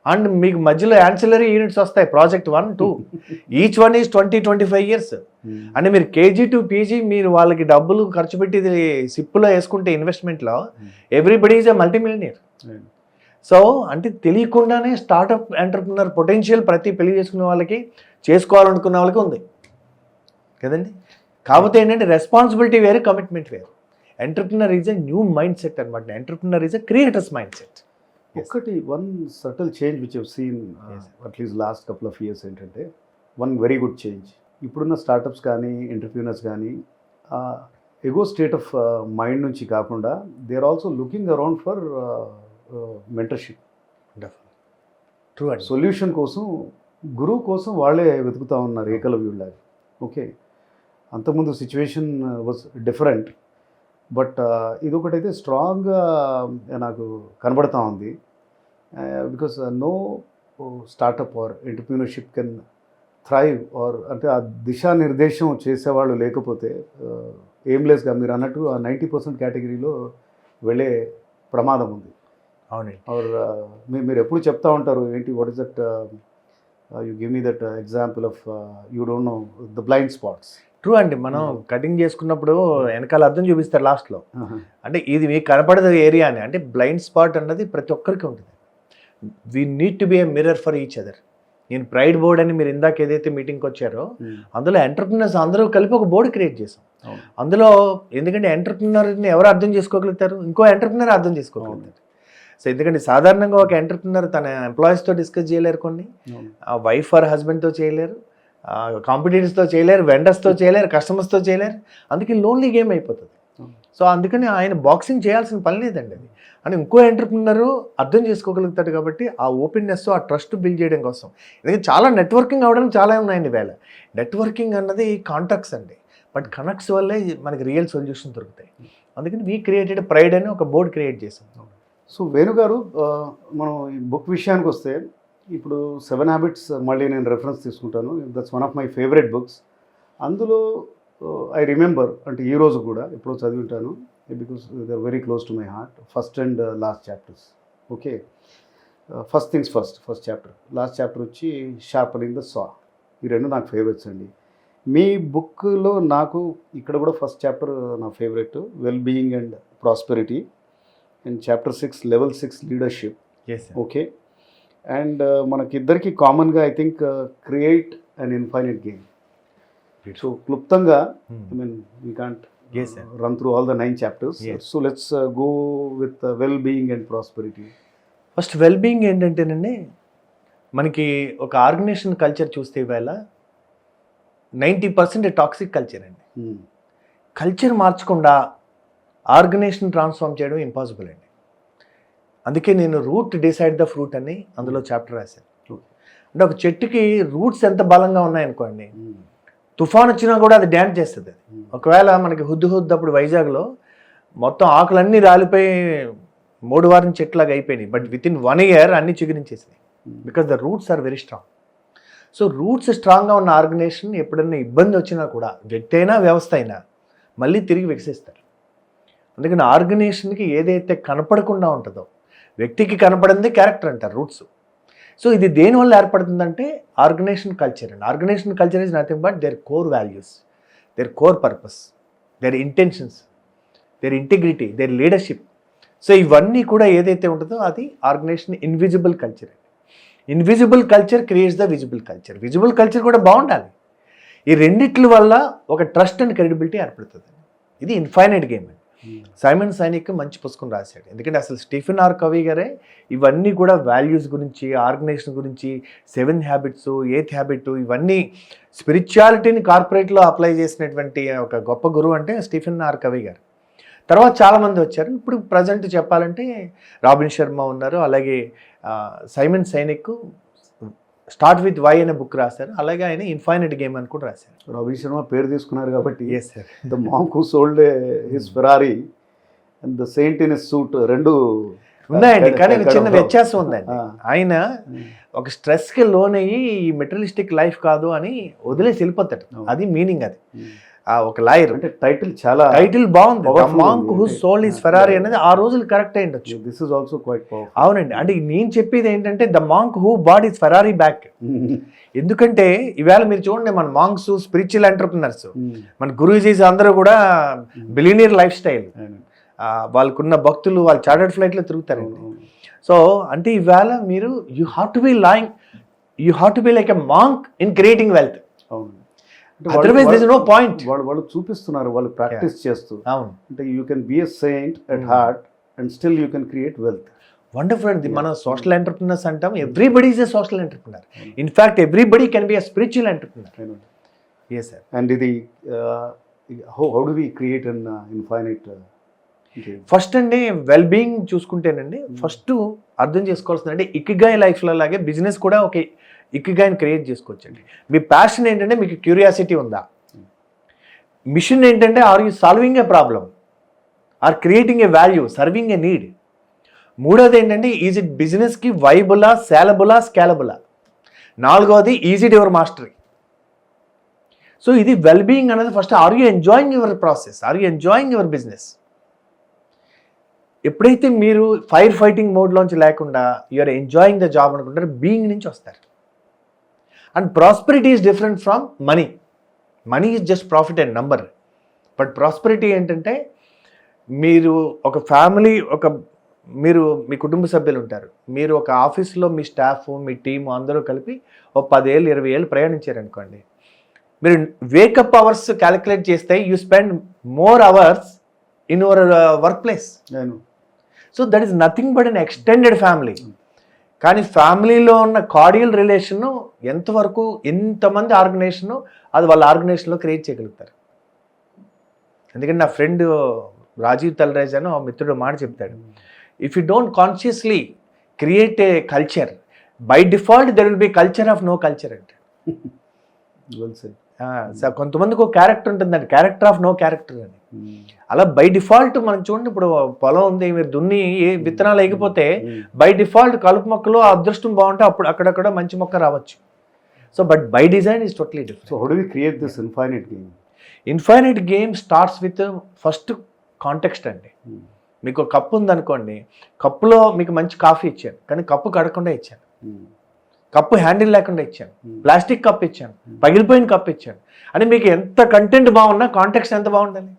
And మీకు మధ్యలో యాన్సిలరీ యూనిట్స్ వస్తాయి, project 1, 2, each one is 20-25 years. అంటే మీరు కేజీ టు పీజీ మీరు వాళ్ళకి డబ్బులు ఖర్చు పెట్టి సిప్పులో వేసుకుంటే ఇన్వెస్ట్మెంట్లో ఎవ్రీబడి ఈజ్ ఎ మల్టీమిలియనీర్. సో అంటే తెలియకుండానే స్టార్టప్ ఎంటర్ప్రినర్ పొటెన్షియల్ ప్రతి పెళ్లి చేసుకునే వాళ్ళకి, చేసుకోవాలనుకున్న వాళ్ళకి ఉంది కదండి. కాకపోతే ఏంటంటే రెస్పాన్సిబిలిటీ వేరు, కమిట్మెంట్ వేరు. Entrepreneur is a new mindset అనమాట. Entrepreneur is a creator's mindset. ఒకటి one subtle change which have seen at least last couple of years ఏంటంటే, వన్ వెరీ గుడ్ చేంజ్. ఇప్పుడున్న స్టార్టప్స్ కానీ ఎంటర్ప్రీనర్స్ కానీ ego state of mind నుంచి కాకుండా, they are also looking around for mentorship. True. Solution కోసం, గురువు కోసం వాళ్ళే వెతుకుతూ ఉన్నారు ఏకలవ్యుల్లాగా. ఓకే, అంతకుముందు సిచ్యువేషన్ వాజ్ డిఫరెంట్, బట్ ఇదొకటైతే స్ట్రాంగ్గా నాకు కనబడతా ఉంది. Because no startup or entrepreneurship can thrive or అంటే ఆ దిశానిర్దేశం చేసేవాళ్ళు లేకపోతే ఎయిమ్లెస్గా మీరు అన్నట్టు ఆ 90% కేటగిరీలో వెళ్ళే ప్రమాదం ఉంది. అవునండి. ఆర్ మీరు ఎప్పుడు చెప్తా ఉంటారు ఏంటి what is that you give me that example of you don't know the blind spots. True అండి. మనం కటింగ్ చేసుకున్నప్పుడు వెనకాల అర్థం చూపిస్తారు లాస్ట్లో, అంటే ఇది మీకు కనపడదు ఏరియా అని. అంటే బ్లైండ్ స్పాట్ అన్నది ప్రతి ఒక్కరికి ఉంటుంది. We need to be a mirror for each other. నేను ప్రైడ్ బోర్డ్ అని మీరు ఇందాక ఏదైతే మీటింగ్కి వచ్చారో అందులో ఎంటర్ప్రినర్స్ అందరూ కలిపి ఒక బోర్డు క్రియేట్ చేసాం. అందులో ఎందుకంటే ఎంటర్ప్రినర్ని ఎవరు అర్థం చేసుకోగలుగుతారు, ఇంకో ఎంటర్ప్రినర్ అర్థం చేసుకోగలుగుతారు. సో ఎందుకంటే సాధారణంగా ఒక ఎంటర్ప్రినర్ తన ఎంప్లాయీస్తో డిస్కస్ చేయలేరు, కొన్ని వైఫ్ ఆర్ హస్బెండ్తో చేయలేరు, కాంపిటీటర్స్తో చేయలేరు, వెండర్స్తో చేయలేరు, కస్టమర్స్తో చేయలేరు. అందుకే లోన్లీ గేమ్ అయిపోతుంది. సో అందుకని ఆయన బాక్సింగ్ చేయాల్సిన పని లేదండి అది. అని ఇంకో ఎంటర్ప్రినర్ అర్థం చేసుకోగలుగుతాడు. కాబట్టి ఆ ఓపెన్నెస్, ఆ ట్రస్ట్ బిల్డ్ చేయడం కోసం ఎందుకంటే చాలా నెట్వర్కింగ్ అవ్వడానికి చాలా ఉన్నాయండి వేళ. నెట్వర్కింగ్ అన్నది కాంటాక్ట్స్ అండి, బట్ కనెక్ట్స్ వల్లే మనకి రియల్ సొల్యూషన్ దొరుకుతాయి. అందుకని వీ క్రియేటెడ్ ప్రైడ్ అని ఒక బోర్డు క్రియేట్ చేసాం. సో వేణు గారు, మనం ఈ బుక్ విషయానికి వస్తే ఇప్పుడు 7 హ్యాబిట్స్ మళ్ళీ నేను రెఫరెన్స్ తీసుకుంటాను. That's one of my favourite books. అందులో ఐ రిమెంబర్, అంటే ఈ రోజు కూడా ఎప్పుడో చదివింటాను, because they are very close to my heart. First and last chapters. Okay, first things first chapter, last chapter వచ్చి షార్పనింగ్ ద సా. ఈ రెండు నాకు ఫేవరెట్స్ అండి. మీ బుక్లో నాకు ఇక్కడ కూడా ఫస్ట్ చాప్టర్ నా favourite, well being and prosperity. And chapter 6 level 6 leadership. Okay, and మనకిద్దరికి కామన్గా I think create and infinite game. So క్లుప్తంగా I mean we can't run through all the 9 chapters. So let's go with well being and prosperity. First well being ఏంటంటేనండి, మనకి ఒక organization culture చూస్తే ఇవాళ 90% toxic culture అండి. Culture మార్చకుండా organization transform చేయడం impossible అండి. అందుకే నేను రూట్ డిసైడ్ ద ఫ్రూట్ అని అందులో చాప్టర్ రాశాను. అంటే ఒక చెట్టుకి రూట్స్ ఎంత బలంగా ఉన్నాయనుకోండి, తుఫాన్ వచ్చినా కూడా అది డ్యాన్స్ చేస్తుంది. అది ఒకవేళ మనకి హుద్దు అప్పుడు వైజాగ్లో మొత్తం ఆకులన్నీ రాలిపోయి 3 వారం చెట్లాగా అయిపోయినాయి, బట్ వితిన్ 1 year అన్ని చిగురించేసినాయి. Because the roots are very strong. So roots స్ట్రాంగ్గా ఉన్న ఆర్గనైజేషన్ ఎప్పుడైనా ఇబ్బంది వచ్చినా కూడా, వ్యక్తి అయినా వ్యవస్థ అయినా, మళ్ళీ తిరిగి వికసిస్తారు. అందుకని ఆర్గనైజేషన్కి ఏదైతే కనపడకుండా ఉంటుందో, వ్యక్తికి కనపడింది క్యారెక్టర్ అంటారు, రూట్స్. సో ఇది దేనివల్ల ఏర్పడుతుందంటే ఆర్గనైజేషన్ కల్చర్ అండి. Organization culture is nothing but their core values, their core purpose, their intentions, their integrity, their leadership. So ఇవన్నీ కూడా ఏదైతే ఉంటుందో అది ఆర్గనైజేషన్ ఇన్విజిబుల్ కల్చర్ అండి. Invisible culture creates the visible culture. Visible culture కూడా బాగుండాలి. ఈ రెండిట్ల వల్ల ఒక ట్రస్ట్ అండ్ క్రెడిబిలిటీ ఏర్పడుతుంది. ఇది ఇన్ఫైనైట్ గేమ్ అండి. సైమన్ సైనిక్ మంచి పుస్తకం రాశాడు. ఎందుకంటే అసలు స్టీఫెన్ ఆర్ కవీ గారే ఇవన్నీ కూడా వాల్యూస్ గురించి, ఆర్గనైజేషన్ గురించి, 7 హ్యాబిట్స్, 8th హ్యాబిట్, ఇవన్నీ స్పిరిచువాలిటీని కార్పొరేట్లో అప్లై చేసినటువంటి ఒక గొప్ప గురువు అంటే స్టీఫెన్ ఆర్ కవీ గారు. తర్వాత చాలామంది వచ్చారు. ఇప్పుడు ప్రజెంట్ చెప్పాలంటే రాబిన్ శర్మ ఉన్నారు, అలాగే Simon Sinek start with why అనే బుక్ రాశారు. అలాగే ఆయన ఇన్ఫైనైట్ గేమ్ అని కూడా రాశారు. రాబిన్ శర్మ పేరు తీసుకున్నారు కాబట్టి yes sir. The monk who sold his Ferrari and the saint in his suit రెండు ఉన్నాయండి. కానీ చిన్న వ్యత్యాసం ఉందండి. ఆయన ఒక స్ట్రెస్కి లోన్ అయ్యి ఈ మెటీరియలిస్టిక్ లైఫ్ కాదు అని వదిలేసి వెళ్ళిపోతాడు. అది మీనింగ్. అది ఒక లాయర్ అంటే టైటిల్ బాగుంది. The monk who sold his Ferrari అనేది ఆ రోజులు కరెక్ట్ అయి ఉండొచ్చు. This is also quite powerful. అవునండి. అంటే నేను చెప్పేది ఏంటంటే the monk who bought his Ferrari back. ఎందుకంటే ఈవేళ మీరు చూడండి, మన మాంక్స్ స్పిరిచువల్ ఎంటర్ప్రినర్స్, మన గురూజీస్ అందరూ కూడా బిలియనీర్ లైఫ్ స్టైల్, వాళ్ళకున్న భక్తులు వాళ్ళు చార్టర్డ్ ఫ్లైట్లో తిరుగుతారండి. సో అంటే ఈవేళ మీరు you have to be like a monk in creating wealth. Otherwise there is no point. వాళ్ళు చూపిస్తున్నారు, వాళ్ళు ప్రాక్టీస్ చేస్తూ. అవును. అంటే you can be a saint at heart and still you can create wealth. Wonderful అండి. మనం సోషల్ ఎంటర్ప్రినర్స్ అంటాం. Everybody is a social entrepreneur. In fact everybody can be a spiritual entrepreneur. Yes sir. And ఇది how do we create an infinite? First అండి well being చూసుకుంటేనండి, first అర్థం చేసుకోవాల్సింది అంటే ikigai లైఫ్లో లాగే బిజినెస్ కూడా ఒక ఇకిగాయ్ని క్రియేట్ చేసుకోవచ్చండి. మీ ప్యాషన్ ఏంటంటే మీకు క్యూరియాసిటీ ఉందా? మిషన్ ఏంటంటే are you solving a problem, or creating a value, serving a need? మూడోది ఏంటంటే ఈజ్ ఇట్ బిజినెస్కి వైబులా, సేలబులా, స్కేలబులా. నాలుగోది is it your mastery. So ఇది వెల్ బీయింగ్ అనేది first, are you enjoying your process, are you enjoying your business. ఎప్పుడైతే మీరు ఫైర్ ఫైటింగ్ మోడ్లోంచి లేకుండా యూఆర్ ఎంజాయింగ్ ద జాబ్ అనుకుంటారు, బీయింగ్ నుంచి వస్తారు. And prosperity is different from money. Money is just profit and number. But prosperity ఏంటంటే మీరు ఒక ఫ్యామిలీ, మీరు మీ కుటుంబ సభ్యులు ఉంటారు, మీరు ఒక ఆఫీస్లో మీ స్టాఫ్, మీ టీము అందరూ కలిపి ఒక 10 ఏళ్ళు 20 ఏళ్ళు ప్రయాణించారనుకోండి, మీరు వేకప్ అవర్స్ క్యాలిక్యులేట్ చేస్తే you spend more hours in your work place. So that is nothing but an extended family. కానీ ఫ్యామిలీలో ఉన్న కార్డియల్ రిలేషను ఎంతవరకు, ఎంతమంది ఆర్గనైజేషను అది వాళ్ళ ఆర్గనైజేషన్లో క్రియేట్ చేయగలుగుతారు. ఎందుకంటే నా ఫ్రెండ్ రాజీవ్ తల్రాజ్ అని మిత్రుడు మాట చెప్తాడు, if you don't consciously create a culture, by default there will be culture of no culture అంటే. కొంతమందికి ఒక క్యారెక్టర్ ఉంటుందండి, క్యారెక్టర్ ఆఫ్ నో క్యారెక్టర్ అని. అలా బై డిఫాల్ట్ మనం చూడండి, ఇప్పుడు పొలం ఉంది, మీరు దున్ని ఏ విత్తనాలు వేయకపోతే బై డిఫాల్ట్ కలుపు మొక్కలు అదృష్టం బాగుంటే అప్పుడు అక్కడక్కడ మంచి మొక్క రావచ్చు. So but by design is totally different. So how do we create this infinite game? Infinite game starts with first context అండి. మీకు ఒక కప్పు ఉందనుకోండి, కప్పులో మీకు మంచి కాఫీ ఇచ్చాను కానీ కప్పు కడకుండా ఇచ్చాను, కప్పు హ్యాండిల్ లేకుండా ఇచ్చాను, ప్లాస్టిక్ కప్ ఇచ్చాను, పగిలిపోయిన కప్ ఇచ్చాను అని మీకు ఎంత కంటెంట్ బాగున్నా కాంటెక్స్ట్ ఎంత బాగుండాలి.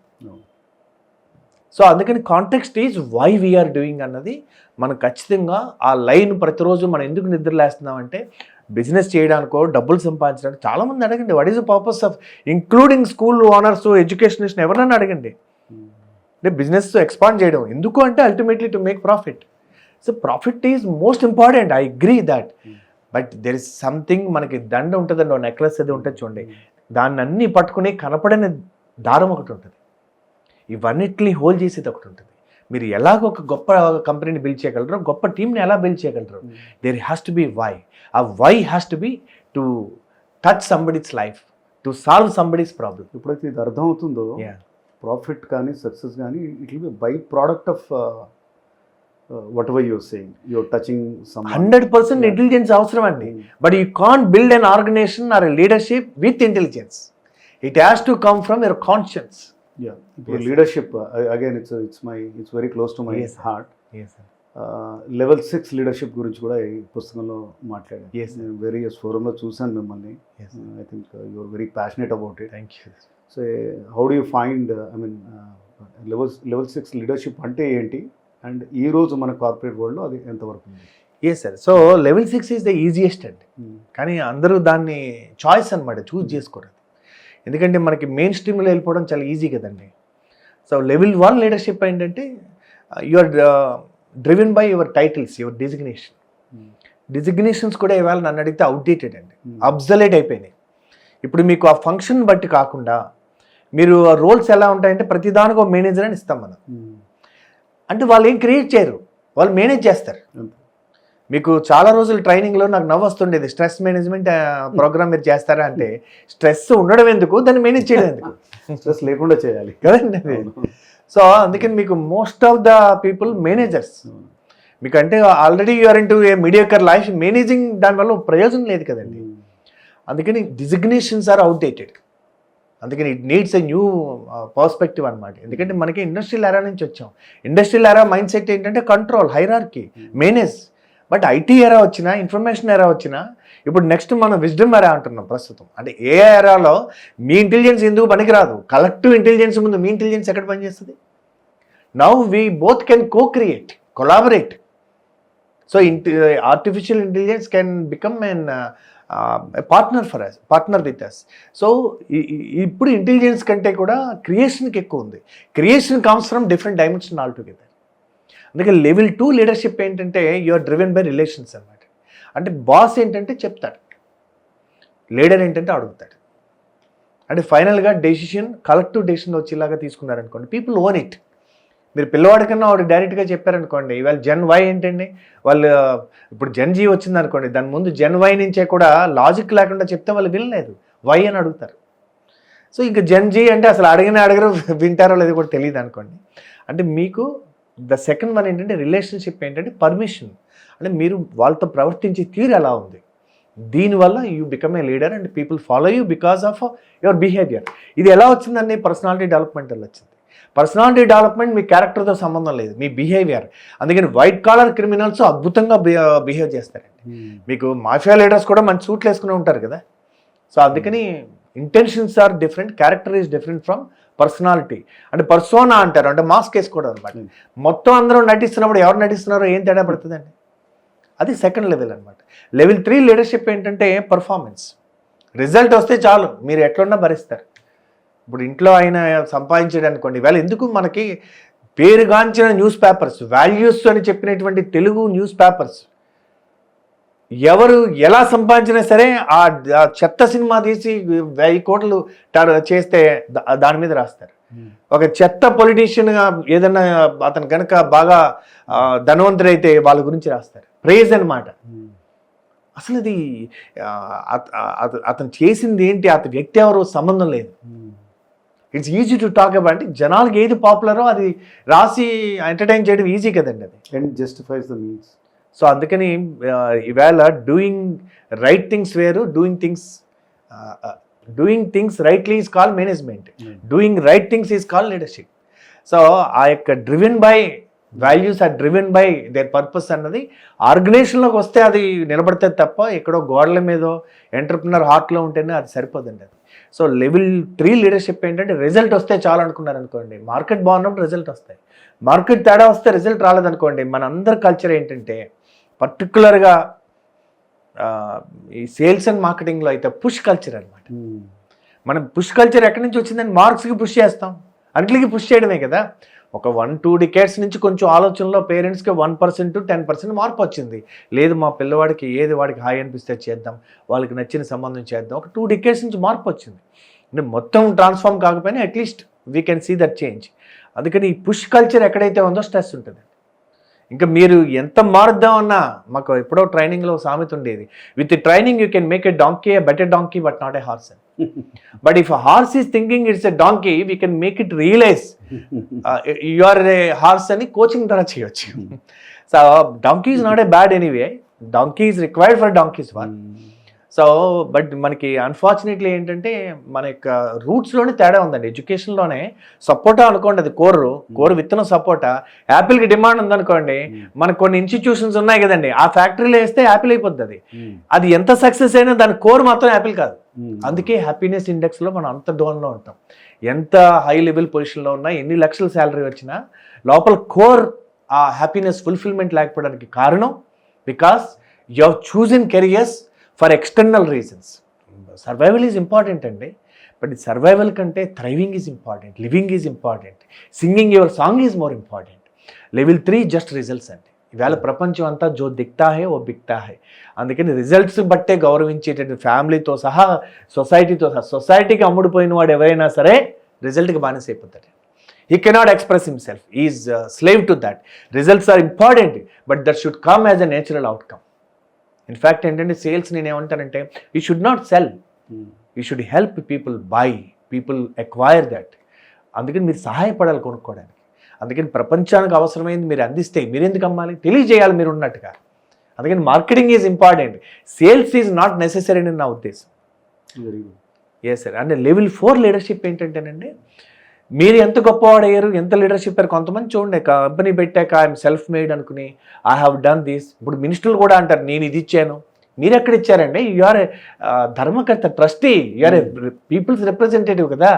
సో అందుకని context is why we're doing అన్నది మనం ఖచ్చితంగా ఆ లైన్ ప్రతిరోజు మనం ఎందుకు నిద్రలేస్తున్నామంటే బిజినెస్ చేయడానికో డబ్బులు సంపాదించడానికి. చాలామంది అడగండి, what is the purpose of including school owners, educationist ఎవరన్నా అడగండి, అంటే బిజినెస్ ఎక్స్పాండ్ చేయడం ఎందుకు అంటే ultimately to make profit. So profit is most important, I agree that. But there is something, మనకి దండ ఉంటుందండి, నెక్లెస్ అది ఉంటుంది చూడండి, దాన్ని అన్నీ పట్టుకుని కనపడని దారం ఒకటి ఉంటుంది, ఇవన్నిటిని హోల్డ్ చేసేది ఒకటి ఉంటుంది. మీరు ఎలాగ ఒక గొప్ప కంపెనీని బిల్డ్ చేయగలరు, గొప్ప టీంని ఎలా బిల్డ్ చేయగలరు, there has to be why. ఆ why has to be to touch somebody's life, to solve somebody's problem. ఎప్పుడైతే ఇది అర్థం అవుతుందో, ప్రాఫిట్ కానీ సక్సెస్ కానీ it will be by product of whatever you're saying, you're touching some. 100% intelligence అవసరం అండి. But you can't build an organization or leadership with intelligence. It has to come from your conscience. Leadership again it's very close to my heart. Level 6 leadership గురించి కూడా ఈ పుస్తకంలో మాట్లాడాను. నేను various ఫోరంలో చూశాను మిమ్మల్ని. I think you're very passionate about it. Thank you. So how do you find, I mean level 6 leadership అంటే ఏంటి, అండ్ ఈ రోజు మన కార్పొరేట్ వరల్డ్లో అది ఎంతవరకు ఉంది? Yes sir. So level 6 is the easiest అండి, కానీ అందరూ దాన్ని చాయిస్ అనమాట, చూస్ చేసుకోరు. ఎందుకంటే మనకి మెయిన్ స్ట్రీమ్లో వెళ్ళిపోవడం చాలా ఈజీ కదండి. సో లెవెల్ 1 లీడర్షిప్ ఏంటంటే you are driven by your titles, your designation. Designations కూడా ఇవాళ నన్ను అడిగితే అవుట్డేటెడ్ అండి, అబ్సలేట్ అయిపోయినాయి. ఇప్పుడు మీకు ఆ ఫంక్షన్ బట్టి కాకుండా మీరు రోల్స్ ఎలా ఉంటాయంటే ప్రతిదానికి ఒక మేనేజర్ అని ఇస్తాం మనం. అంటే వాళ్ళు ఏం క్రియేట్ చేయరు, వాళ్ళు మేనేజ్ చేస్తారు. మీకు చాలా రోజులు ట్రైనింగ్లో నాకు నవ్వు వస్తుండేది, స్ట్రెస్ మేనేజ్మెంట్ ప్రోగ్రామ్ మీరు చేస్తారా అంటే, స్ట్రెస్ ఉండడం ఎందుకు, దాన్ని మేనేజ్ చేయడం ఎందుకు, స్ట్రెస్ లేకుండా చేయాలి కదండి. సో అందుకని మీకు most of the people managers. మీకు అంటే already you're into a mediocre life, managing దానివల్ల ప్రయోజనం లేదు కదండి. అందుకని డిజిగ్నేషన్స్ ఆర్ అవుట్డేటెడ్. అందుకని it needs a new perspective అనమాట. ఎందుకంటే మనకి ఇండస్ట్రియల్ ఎరా నుంచి వచ్చాం. ఇండస్ట్రియల్ ఎరా మైండ్ సెట్ ఏంటంటే control, hierarchy, manage. But IT era వచ్చినా, ఇన్ఫర్మేషన్ ఎరా వచ్చినా, ఇప్పుడు నెక్స్ట్ మనం విజ్డమ్ ఎరా అంటున్నాం ప్రస్తుతం. అంటే ఏ ఎరాలో మీ ఇంటెలిజెన్స్ ఎందుకు పనికిరాదు, కలెక్టివ్ ఇంటెలిజెన్స్ ముందు మీ ఇంటెలిజెన్స్ ఎక్కడ పనిచేస్తుంది? Now we both can co-create, collaborate. So artificial intelligence can become an partner with us. So ఇప్పుడు ఇంటెలిజెన్స్ కంటే కూడా క్రియేషన్కి ఎక్కువ ఉంది. Creation comes from different dimension all together. అందుకే లెవెల్ 2 లీడర్షిప్ ఏంటంటే యూఆర్ డ్రివెన్ బై రిలేషన్స్ అనమాట. అంటే బాస్ ఏంటంటే చెప్తాడు, లీడర్ ఏంటంటే అడుగుతాడు. అంటే ఫైనల్గా డెసిషన్, కలెక్టివ్ డెసిషన్ వచ్చేలాగా తీసుకున్నారనుకోండి, పీపుల్ ఓన్ ఇట్. మీరు పిల్లవాడికన్నా వాడు డైరెక్ట్గా చెప్పారనుకోండి, ఇవాళ జెన్ వై ఏంటండి, వాళ్ళు ఇప్పుడు జెన్ జీ వచ్చింది అనుకోండి, దాని ముందు జెన్ వై నుంచే కూడా లాజిక్ లేకుండా చెప్తే వాళ్ళు వినలేదు, వై అని అడుగుతారు. సో ఇంకా జెన్ జీ అంటే అసలు అడగరు, వింటారో లేదో కూడా తెలియదు అనుకోండి. అంటే మీకు ద సెకండ్ వన్ ఏంటంటే రిలేషన్షిప్ ఏంటంటే పర్మిషన్, అంటే మీరు వాళ్ళతో ప్రవర్తించే తీరు ఎలా ఉంది, దీనివల్ల you become a leader and people follow you because of your behaviour. ఇది ఎలా వచ్చిందండి? పర్సనాలిటీ డెవలప్మెంట్ వల్ల వచ్చింది. పర్సనాలిటీ డెవలప్మెంట్ మీ క్యారెక్టర్తో సంబంధం లేదు, మీ బిహేవియర్. అందుకని వైట్ కాలర్ క్రిమినల్స్ అద్భుతంగా బిహేవ్ చేస్తారండి. మీకు మాఫియా లీడర్స్ కూడా మంచి సూట్లు వేసుకుని ఉంటారు కదా. సో అందుకని intentions are different, character is different from personality. అంటే పర్సోనా అంటారు, అంటే మాస్క్ వేసుకోవడం అనమాట. మొత్తం అందరూ నటిస్తున్నప్పుడు ఎవరు నటిస్తున్నారో ఏం తేడా పడుతుందండి? అది సెకండ్ లెవెల్ అనమాట. లెవెల్ 3 లీడర్షిప్ ఏంటంటే పర్ఫార్మెన్స్. రిజల్ట్ వస్తే చాలు, మీరు ఎట్లున్నా భరిస్తారు. ఇప్పుడు ఇంట్లో ఆయన సంపాదించాడు అనుకోండి, ఇవాళ ఎందుకు మనకి పేరుగాంచిన న్యూస్ పేపర్స్, వాల్యూస్ అని చెప్పినటువంటి తెలుగు న్యూస్ పేపర్స్ ఎవరు ఎలా సంపాదించినా సరే ఆ చెత్త సినిమా తీసి 1000 కోట్లు చేస్తే దాని మీద రాస్తారు. ఒక చెత్త పొలిటీషియన్గా ఏదన్నా అతను కనుక బాగా ధనవంతుడైతే వాళ్ళ గురించి రాస్తారు, ప్రైజ్ అనమాట. అసలు ఇది అతను చేసింది ఏంటి, అతని వ్యక్తి ఎవరు సంబంధం లేదు. It's easy to talk about. అంటే జనాలకి ఏది పాపులరో అది రాసి ఎంటర్టైన్ చేయడం ఈజీ కదండి అది. And justifies the means. So అందుకని ఇవాళ డూయింగ్ రైట్ థింగ్స్ వేరు, doing things rightly is call management, doing right things is call leadership. So ఆ యొక్క driven by values or driven by their purpose అన్నది ఆర్గనైజేషన్లోకి వస్తే అది నిలబడుతుంది తప్ప ఎక్కడో గోడల మీదో ఎంటర్ప్రినర్ హార్ట్లో ఉంటేనే అది సరిపోదండి అది. సో లెవెల్ 3 లీడర్షిప్ ఏంటంటే రిజల్ట్ వస్తే చాలు అనుకున్నారు అనుకోండి, మార్కెట్ బాగున్నప్పుడు రిజల్ట్ వస్తాయి. మార్కెట్ తేడా వస్తే రిజల్ట్ రాలేదనుకోండి, మన అందరి కల్చర్ ఏంటంటే పర్టికులర్గా ఈ సేల్స్ అండ్ మార్కెటింగ్లో అయితే పుష్ కల్చర్ అనమాట. మనం పుష్ కల్చర్ ఎక్కడి నుంచి వచ్చిందని మార్క్స్కి పుష్ చేస్తాం, అన్నిటికి పుష్ చేయడమే కదా. ఒక 1-2 డికేడ్స్ నుంచి కొంచెం ఆలోచనలో పేరెంట్స్కి 1% to 10% మార్పు వచ్చింది. లేదు మా పిల్లవాడికి ఏది వాడికి హాయ్ అనిపిస్తే చేద్దాం, వాళ్ళకి నచ్చిన సంబంధం చేద్దాం. ఒక 2 డికేడ్స్ నుంచి మార్పు వచ్చింది. అంటే మొత్తం ట్రాన్స్ఫార్మ్ కాకపోయినా at least we can see that change. అందుకని ఈ పుష్ కల్చర్ ఎక్కడైతే ఉందో స్ట్రెస్ ఉంటుంది. ఇంకా మీరు ఎంత మారుద్దామన్నా, మాకు ఎప్పుడో ట్రైనింగ్లో సామెత ఉండేది, with training you can make a donkey a better donkey but not a horse. But if a horse is thinking it's a donkey, we can make it realize you are a horse అని coaching ద్వారా చేయొచ్చు. So donkey is not a bad anyway. Donkey is required for donkey's work. So but మనకి unfortunately ఏంటంటే మన యొక్క రూట్స్లోనే తేడా ఉందండి. ఎడ్యుకేషన్లోనే సపోటా అనుకోండి, అది కోరు విత్తనం సపోటా, యాపిల్కి డిమాండ్ ఉందనుకోండి, మనకు కొన్ని ఇన్స్టిట్యూషన్స్ ఉన్నాయి కదండి, ఆ ఫ్యాక్టరీలో వేస్తే యాపిల్ అయిపోతుంది. అది ఎంత సక్సెస్ అయినా దాని కోర్ మాత్రం యాపిల్ కాదు. అందుకే హ్యాపీనెస్ ఇండెక్స్లో మనం అంత డౌన్లో ఉంటాం. ఎంత హై లెవెల్ పొజిషన్లో ఉన్నా, ఎన్ని లక్షల శాలరీ వచ్చినా లోపల కోర్ ఆ హ్యాపీనెస్ ఫుల్ఫిల్మెంట్ లేకపోవడానికి కారణం because you have chosen careers for external reasons. Survival is important అండి, బట్ సర్వైవల్ కంటే thriving is important, living is important, singing your song is more important. Level 3 just results అండి. ఇవాళ ప్రపంచం అంతా జో దిక్తా హే ఓ బిక్తా హే. అందుకని results బట్టే గౌరవించేటటువంటి ఫ్యామిలీతో సహా సొసైటీతో సహా, సొసైటీకి అమ్ముడుపోయిన వాడు ఎవరైనా సరే రిజల్ట్కి బానిస అయిపోతాడు. He cannot express himself. He is slave to that. Results are important, but that should come as a natural outcome. In fact, ఏంటంటే సేల్స్ నేను ఏమంటానంటే you should not sell, you should help people buy, people acquire that. అందుకని మీరు సహాయపడాలి కొనుక్కోవడానికి. అందుకని ప్రపంచానికి అవసరమైంది మీరు అందిస్తే మీరు ఎందుకు అమ్మాలి, తెలియజేయాలి మీరు ఉన్నట్టుగా. అందుకని marketing is important, sales is not necessary అని నా ఉద్దేశం. Very good. Yes sir. అంటే లెవెల్ 4 లీడర్షిప్ ఏంటంటేనండి, మీరు ఎంత గొప్పవాడయ్యారు, ఎంత లీడర్షిప్ అయ్యారు. కొంతమంది చూడండి, కంపెనీ పెట్టాక ఐఎమ్ సెల్ఫ్ మేడ్ అనుకుని ఐ హ్యావ్ డన్ దిస్. ఇప్పుడు మినిస్టర్లు కూడా అంటారు నేను ఇది ఇచ్చాను. మీరు ఎక్కడ ఇచ్చారండి? యూఆర్ ఏ ధర్మకర్త, trustee, you're a people's representative కదా.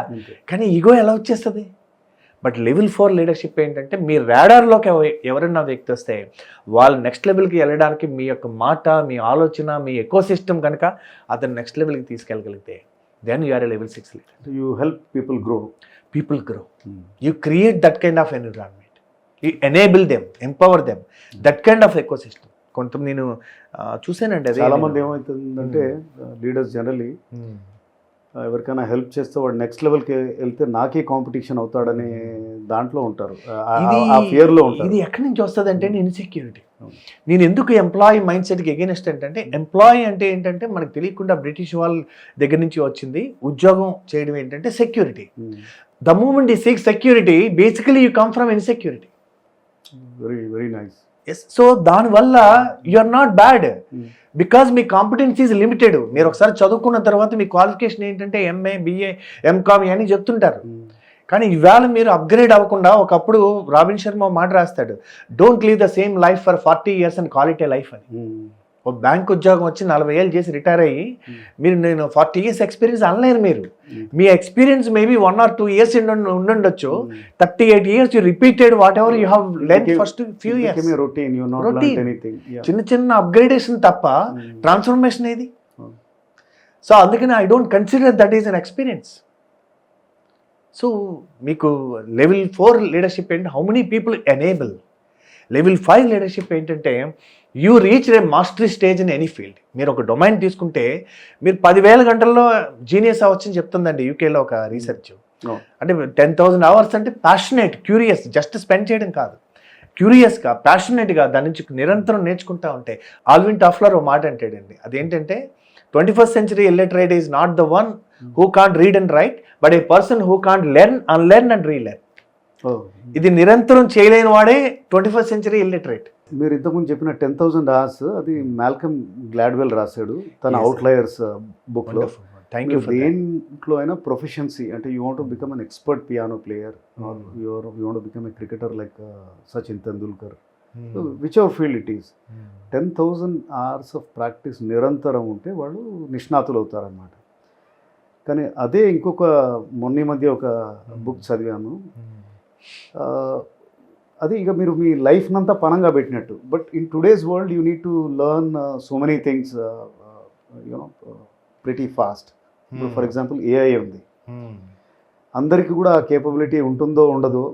కానీ ఈగో ఎలా వచ్చేస్తుంది? బట్ లెవెల్ 4 లీడర్షిప్ ఏంటంటే మీ రాడార్లోకి ఎవరైనా వ్యక్తి వస్తే వాళ్ళు నెక్స్ట్ లెవెల్కి వెళ్ళడానికి మీ యొక్క మాట, మీ ఆలోచన, మీ ఎకో సిస్టమ్ కనుక అతను నెక్స్ట్ లెవెల్కి తీసుకెళ్ళగలిగితే then you're a level 6 leader. You help people grow. People grow. You create that kind of environment. You enable them, empower them. That kind of ecosystem. కొంత నేను చూసానండి. అదే చాలా మంది ఏమవుతుందంటే లీడర్స్ జనరలీ ఎవరికైనా హెల్ప్ చేస్తే వాడు నెక్స్ట్ లెవెల్కి వెళ్తే నాకే కాంపిటీషన్ అవుతాడనే దాంట్లో ఉంటారు, ఆ ఫియర్లో ఉంటారు. ఇది ఎక్కడి నుంచి వస్తుంది అంటే ఇన్సెక్యూరిటీ. నేను ఎందుకు ఎంప్లాయీ మైండ్ సెట్కి ఎగెనిస్ట్ అంటే, ఎంప్లాయీ అంటే ఏంటంటే మనకు తెలియకుండా బ్రిటిష్ వాళ్ళ దగ్గర నుంచి వచ్చింది. ఉద్యోగం చేయడం ఏంటంటే security. The moment you seek security, basically you come from insecurity. Very very nice. Yes, so దానివల్ల you are not bad because మీ కాంపిటెన్స్ ఈజ్ లిమిటెడ్. మీరు ఒకసారి చదువుకున్న తర్వాత మీ క్వాలిఫికేషన్ ఏంటంటే ఎంఏ, బిఏ, ఎంకామ్ అని చెప్తుంటారు. కానీ ఇవాళ మీరు అప్గ్రేడ్ అవ్వకుండా, ఒకప్పుడు రాబిన్ శర్మ మాట రాస్తాడు, don't leave the same life for 40 years and call it A life అని. ఒక బ్యాంక్ ఉద్యోగం వచ్చి 40 ఏళ్ళు చేసి రిటైర్ అయ్యి మీరు నేను 40 years ఎక్స్పీరియన్స్ అనలేరు. మీరు మీ ఎక్స్పీరియన్స్ మేబీ 1 or 2 years ఉండొచ్చు. 38 years you repeated whatever you have learn first few years. చిన్న చిన్న అప్గ్రేడేషన్ తప్ప ట్రాన్స్ఫర్మేషన్ ఏది? సో అందుకని I don't consider that is an experience. So మీకు లెవెల్ 4 లీడర్షిప్ ఏంటి, how many people enable. Level 5 leadership ఏంటంటే you reach a mastery stage in any field. మీరు ఒక డొమైన్ తీసుకుంటే మీరు 10,000 గంటల్లో జీనియస్ అవ్వచ్చు అని చెప్తుందండి యూకేలో ఒక రీసెర్చ్. అంటే 10,000 hours అంటే ప్యాషనేట్, క్యూరియస్, జస్ట్ స్పెండ్ చేయడం కాదు, క్యూరియస్గా, ప్యాషనేట్గా దాని నుంచి నిరంతరం నేర్చుకుంటా ఉంటే. ఆల్విన్ టాఫ్లర్ ఓ మాట అంటాడండి, అదేంటంటే 21st century illiterate is not the one who can't read and write, but a person who can't learn, unlearn and relearn. ఇది నిరంతరం చేయలేని వాడే 21st century illiterate. మీరు ఇంతకుముందు చెప్పిన 10,000 hours అది మాల్కమ్ గ్లాడ్వెల్ రాశాడు తన అవుట్లయర్స్ బుక్ లో. Thank you. దేంట్లో అయినా ప్రొఫెషన్సీ అంటే you want to become an expert piano player, you want to become a cricketer like Sachin Tendulkar, which ever field it is, 10,000 hours of practice నిరంతరం ఉంటే వాళ్ళు నిష్ణాతులు అవుతారన్నమాట. కానీ అదే ఇంకొక మొన్న మధ్య ఒక బుక్ చదివాను, అది ఇక మీరు మీ లైఫ్నంతా పనంగా పెట్టినట్టు. But in today's world you need to learn so many things you know pretty fast. ఇప్పుడు ఫర్ ఎగ్జాంపుల్ ఏఐ ఉంది, అందరికీ కూడా ఆ కేపబిలిటీ ఉంటుందో ఉండదో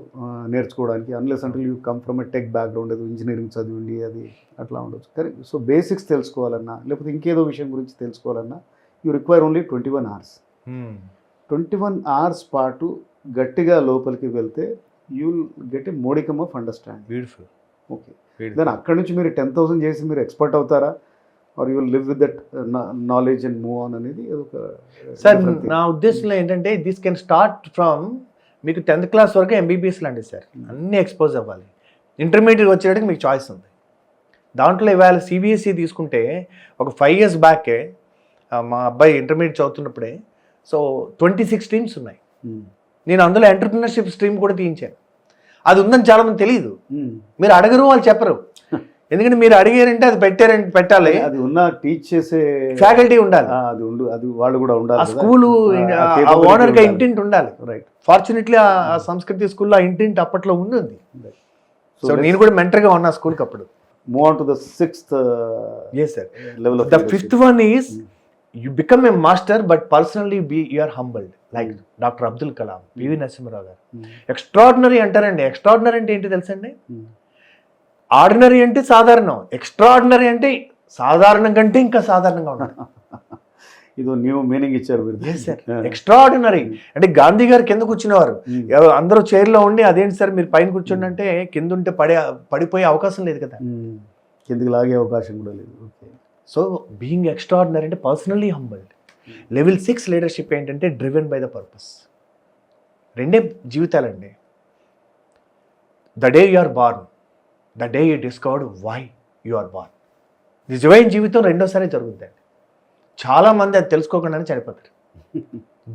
నేర్చుకోవడానికి, అన్లెస్ అంటే you come from a tech background, ఏదో ఇంజనీరింగ్ చదివండి అది అట్లా ఉండొచ్చు. కానీ సో బేసిక్స్ తెలుసుకోవాలన్నా లేకపోతే ఇంకేదో విషయం గురించి తెలుసుకోవాలన్నా you require only 21 hours. 21 hours పాటు గట్టిగా లోపలికి వెళ్తే you will get a modicum of understanding. Beautiful. Okay, దాని అక్కడి నుంచి మీరు 10,000 చేసి మీరు ఎక్స్పర్ట్ అవుతారా, or you will live with that knowledge and move on అనేది అదొక. సార్ నా ఉద్దేశంలో ఏంటంటే దిస్ కెన్ స్టార్ట్ ఫ్రమ్ మీకు 10th class వరకు ఎంబీబీఎస్ లాంటి సార్, అన్నీ ఎక్స్పోజ్ అవ్వాలి. ఇంటర్మీడియట్ వచ్చేటికి మీకు చాయిస్ ఉంది. దాంట్లో ఇవాళ సిబిఎస్ఈ తీసుకుంటే ఒక 5 years బ్యాకే మా అబ్బాయి ఇంటర్మీడియట్ చదువుతున్నప్పుడే సో 26 streams ఉన్నాయి. నేను అందులో ఎంటర్ప్రినర్షిప్ స్ట్రీమ్ కూడా తీయించాను. అది ఉందని చాలా మంది తెలియదు. మీరు అడగరు, వాళ్ళు చెప్పరు. ఎందుకంటే మీరు అడిగారంటే అది పెట్టాలి, అది ఉన్న టీచ్ చేసే ఫ్యాకల్టీ ఉండాలి, అది వాళ్ళు కూడా ఉండాలి, ఆ స్కూలు ఓనర్గా ఇంటింటి ఉండాలి. రైట్, ఫార్చునేట్లీ ఆ సంస్కృతి స్కూల్లో ఆ ఇంటింటి అప్పట్లో ఉంది. సో నేను కూడా మెంటర్గా ఉన్నా స్కూల్కి అప్పుడు. Move on to the 6th level of the 5th one is you become a master but personally you are humbled like Dr. Abdul Kalam, PV Narasimha Rao గారు. ఎక్స్ట్రాడినరీ అంటారండి. ఎక్స్ట్రాడినరీ అంటే ఏంటి తెలుసండి? ఆర్డినరీ అంటే సాధారణం, ఎక్స్ట్రాడినరీ అంటే సాధారణం కంటే ఇంకా సాధారణంగా ఉంటారు. ఇదో న్యూ మీనింగ్ ఇచ్చారు మీరు. ఎక్స్ట్రాడినరీ అంటే గాంధీ గారు కింద కూర్చునేవారు, అందరూ చైర్లో ఉండి అదేంటి సార్ మీరు పైన కూర్చోండి అంటే కింద ఉంటే పడిపోయే అవకాశం లేదు కదా, కిందకి లాగే అవకాశం కూడా లేదు. ఓకే, సో బీయింగ్ ఎక్స్ట్రాడినరీ అంటే పర్సనలీ హంబల్డ్. లెవెల్ 6 లీడర్షిప్ ఏంటంటే డ్రివెన్ బై ద పర్పస్. రెండే జీవితాలండి. The day you are born, the day you discovered why you are born. నిజమైన జీవితం రెండోసారి జరుగుతుందండి. చాలామంది అది తెలుసుకోకుండానే చనిపోతారు,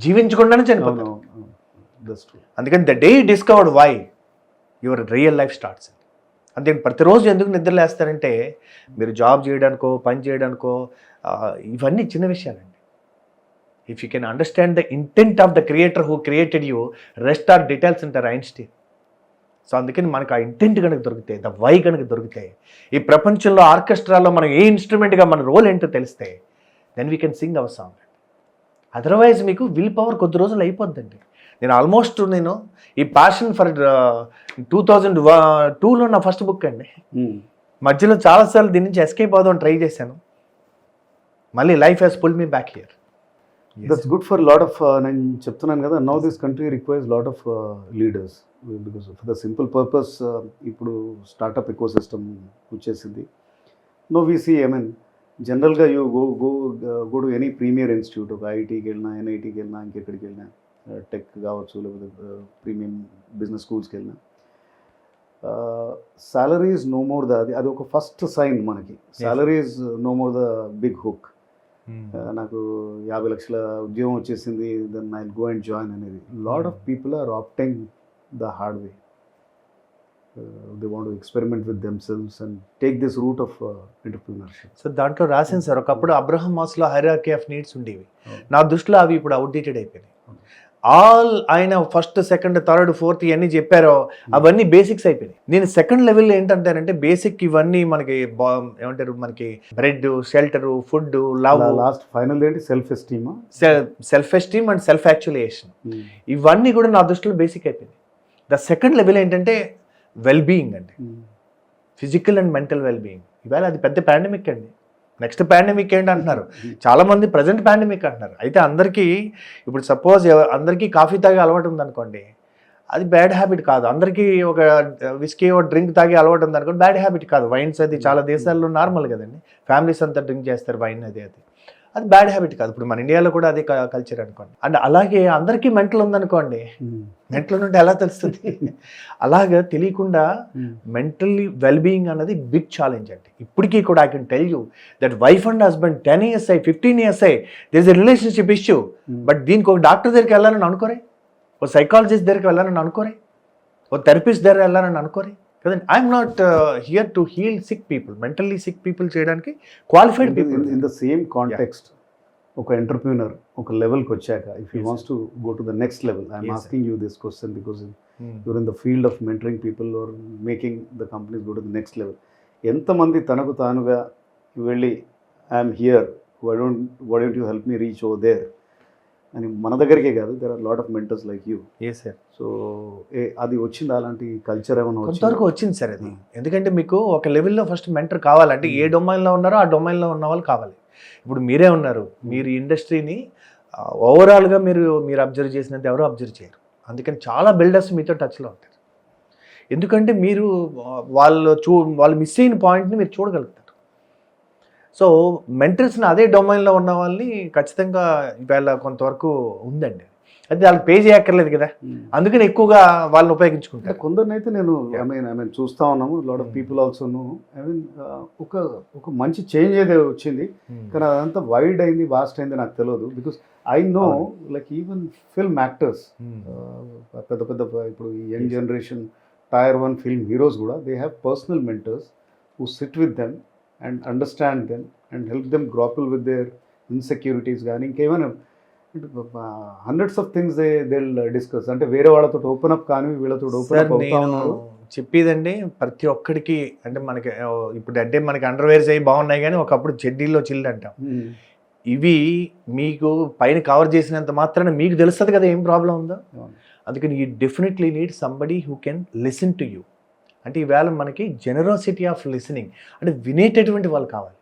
జీవించకుండానే చనిపోతారు. అందుకని the day you discovered why your real life starts. అంతే. ప్రతిరోజు ఎందుకు నిద్రలేస్తారంటే మీరు జాబ్ చేయడానికో పని చేయడానికో, ఇవన్నీ చిన్న విషయాలండి. If you can understand the intent of the creator who created you, rest are details అంటారు ఐన్స్టీన్. సో అందుకని మనకు ఆ ఇంటెంట్ కనుక దొరికితే, ద వై కనుక దొరికితే, ఈ ప్రపంచంలో ఆర్కెస్ట్రాలో మనం ఏ ఇన్స్ట్రుమెంట్గా మన రోల్ ఏంటో తెలిస్తే, then we can sing our song. Otherwise మీకు విల్ పవర్ కొద్ది రోజులు అయిపోద్దండి. నేను ఆల్మోస్ట్ ఈ ప్యాషన్ ఫర్ 2002లో నా ఫస్ట్ బుక్ అండి. మధ్యలో చాలాసార్లు దీని నుంచి ఎస్కేప్ అవుదాం ట్రై చేశాను, మళ్ళీ life has pulled me back here. That's good for lot of, నేను చెప్తున్నాను కదా, now this country requires lot of leaders because for the simple purpose ఇప్పుడు స్టార్టప్ ఎకో సిస్టమ్ వచ్చేసింది. No we see, I mean జనరల్గా you go to any premier institute, ఒక ఐఐటీకి వెళ్ళినా, ఎన్ఐటీకి వెళ్ళినా, ఇంకెక్కడికి వెళ్ళినా, టెక్ కావచ్చు లేకపోతే ప్రీమియం బిజినెస్ స్కూల్స్కి వెళ్ళినా, సాలరీ ఈజ్ నో మోర్ అది ఒక ఫస్ట్ సైన్ మనకి. Salary is no more the big hook. నాకు 50 లక్షల ఉద్యోగం వచ్చేసింది, then I go and join అనేది. Lot of people are opting the hard way. They want to experiment with themselves and take this route of entrepreneurship. So దాంట్లో రాసింది sir, ఒకప్పుడు Abraham Maslow hierarchy of needs ఉండేవి. నా దృష్టిలో అవి ఇప్పుడు outdated అయిపోయినాయి. ఆల్ ఆయన ఫస్ట్ సెకండ్ థర్డ్ ఫోర్త్ ఇవన్నీ చెప్పారో అవన్నీ బేసిక్స్ అయిపోయినాయి. నేను సెకండ్ లెవెల్లో ఏంటంటానంటే బేసిక్ ఇవన్నీ మనకి ఏమంటారు, మనకి bread, shelter, food, love, last final ఏంటి self esteem, self esteem and self actualization. ఇవన్నీ కూడా నా దృష్టిలో బేసిక్ అయిపోయింది. ద సెకండ్ లెవెల్ ఏంటంటే వెల్ బీయింగ్ అండి, physical and mental well being. ఇవాళ అది పెద్ద పాండమిక్ అండి. నెక్స్ట్ పాండమిక్ ఏంటి అంటున్నారు చాలామంది, ప్రజెంట్ పాండమిక్ అంటున్నారు. అయితే అందరికీ ఇప్పుడు సపోజ్ అందరికీ కాఫీ తాగే అలవాటు ఉందనుకోండి, అది బ్యాడ్ హ్యాబిట్ కాదు. అందరికీ ఒక విస్కీ ఒక డ్రింక్ తాగే అలవాటు ఉందనుకోండి, బ్యాడ్ హ్యాబిట్ కాదు. వైన్స్ అది చాలా దేశాల్లో నార్మల్ కదండి, ఫ్యామిలీస్ అంతా డ్రింక్ చేస్తారు వైన్, అది బ్యాడ్ హ్యాబిట్ కాదు. ఇప్పుడు మన ఇండియాలో కూడా అదే కల్చర్ అనుకోండి. అండ్ అలాగే అందరికీ మెంటల్ ఉందనుకోండి, మెంటల్ నుండి ఎలా తెలుస్తుంది? అలాగా తెలియకుండా మెంటల్లీ వెల్ బీయింగ్ అన్నది బిగ్ ఛాలెంజ్ అండి. ఇప్పటికీ కూడా I can tell you that wife and husband 10 years 15 years there is a relationship issue. But దీనికి ఒక డాక్టర్ దగ్గరికి వెళ్ళాలని అనుకోరే, ఒక సైకాలజిస్ట్ దగ్గరికి వెళ్ళాలని అనుకోరే, ఒక థెరపిస్ట్ దగ్గర వెళ్ళాలని అనుకోరే కదండి. I'm not here to heal sick people, mentally sick people చేయడానికి qualified people. In the same context ఒక ఎంటర్ప్రీనర్ ఒక లెవెల్కి వచ్చాక, if you wants to go to the next level, I'm asking you this question because you're in the field of mentoring people or making the companies go to the next level. ఎంతమంది తనకు తానుగా వెళ్ళి I'm here, why don't you help me reach over there అని, మన దగ్గరికే కాదు, there are lot of mentors like you. So అది వచ్చింది, అలాంటి కల్చర్ ఏమైనా కొంతవరకు వచ్చింది సార్ అది. ఎందుకంటే మీకు ఒక లెవెల్లో ఫస్ట్ మెంటర్ కావాలంటే ఏ డొమైన్లో ఉన్నారో ఆ డొమైన్లో ఉన్న వాళ్ళు కావాలి. ఇప్పుడు మీరే ఉన్నారు, మీరు ఇండస్ట్రీని ఓవరాల్గా మీరు అబ్జర్వ్ చేసినంత ఎవరో అబ్జర్వ్ చేయరు. అందుకని చాలా బిల్డర్స్ మీతో టచ్లో ఉంటారు. ఎందుకంటే మీరు వాళ్ళు మిస్ అయిన పాయింట్ని మీరు చూడగలుగుతారు. సో మెంటర్స్ని అదే డొమైన్లో ఉన్న వాళ్ళని ఖచ్చితంగా ఇవాళ కొంతవరకు ఉందండి. అది వాళ్ళకి పే చేయక్కర్లేదు కదా, అందుకని ఎక్కువగా వాళ్ళని ఉపయోగించుకుంటారు. కొందరినైతే నేను ఐ మీన్ చూస్తూ ఉన్నాము, లాట్ ఆఫ్ పీపుల్ ఆల్సోను ఐ మీన్ ఒక మంచి చేంజ్ అయితే వచ్చింది, కానీ అదంతా వైడ్ అయింది, వాస్ట్ అయింది నాకు తెలియదు. Because I know like even film actors, పెద్ద పెద్ద ఇప్పుడు young generation Tier 1 film heroes కూడా, they have personal mentors who sit with them and understand them and help them grapple with their insecurities కానీ ఇంకేమైనా hundreds of things they discuss. అంటే వేరే వాళ్ళతో open up కానీ వీళ్ళతో ఓపెన్ అప్ అవుతా ఉన్నారు. చెప్పేదండి ప్రతి ఒక్కడికి, అంటే మనకి ఇప్పుడు అంటే మనకి అండర్వేర్స్ అవి బాగున్నాయి కానీ ఒకప్పుడు చెడ్డీల్లో చిల్లు అంటాం. ఇవి మీకు పైన కవర్ చేసినంత మాత్రాన మీకు తెలుస్తుంది కదా ఏం ప్రాబ్లం ఉందో. అందుకని you definitely need somebody who can listen to you. అంటే ఈవేళ మనకి జెనరాసిటీ ఆఫ్ లిసనింగ్, అంటే వినేటటువంటి వాళ్ళు కావాలి,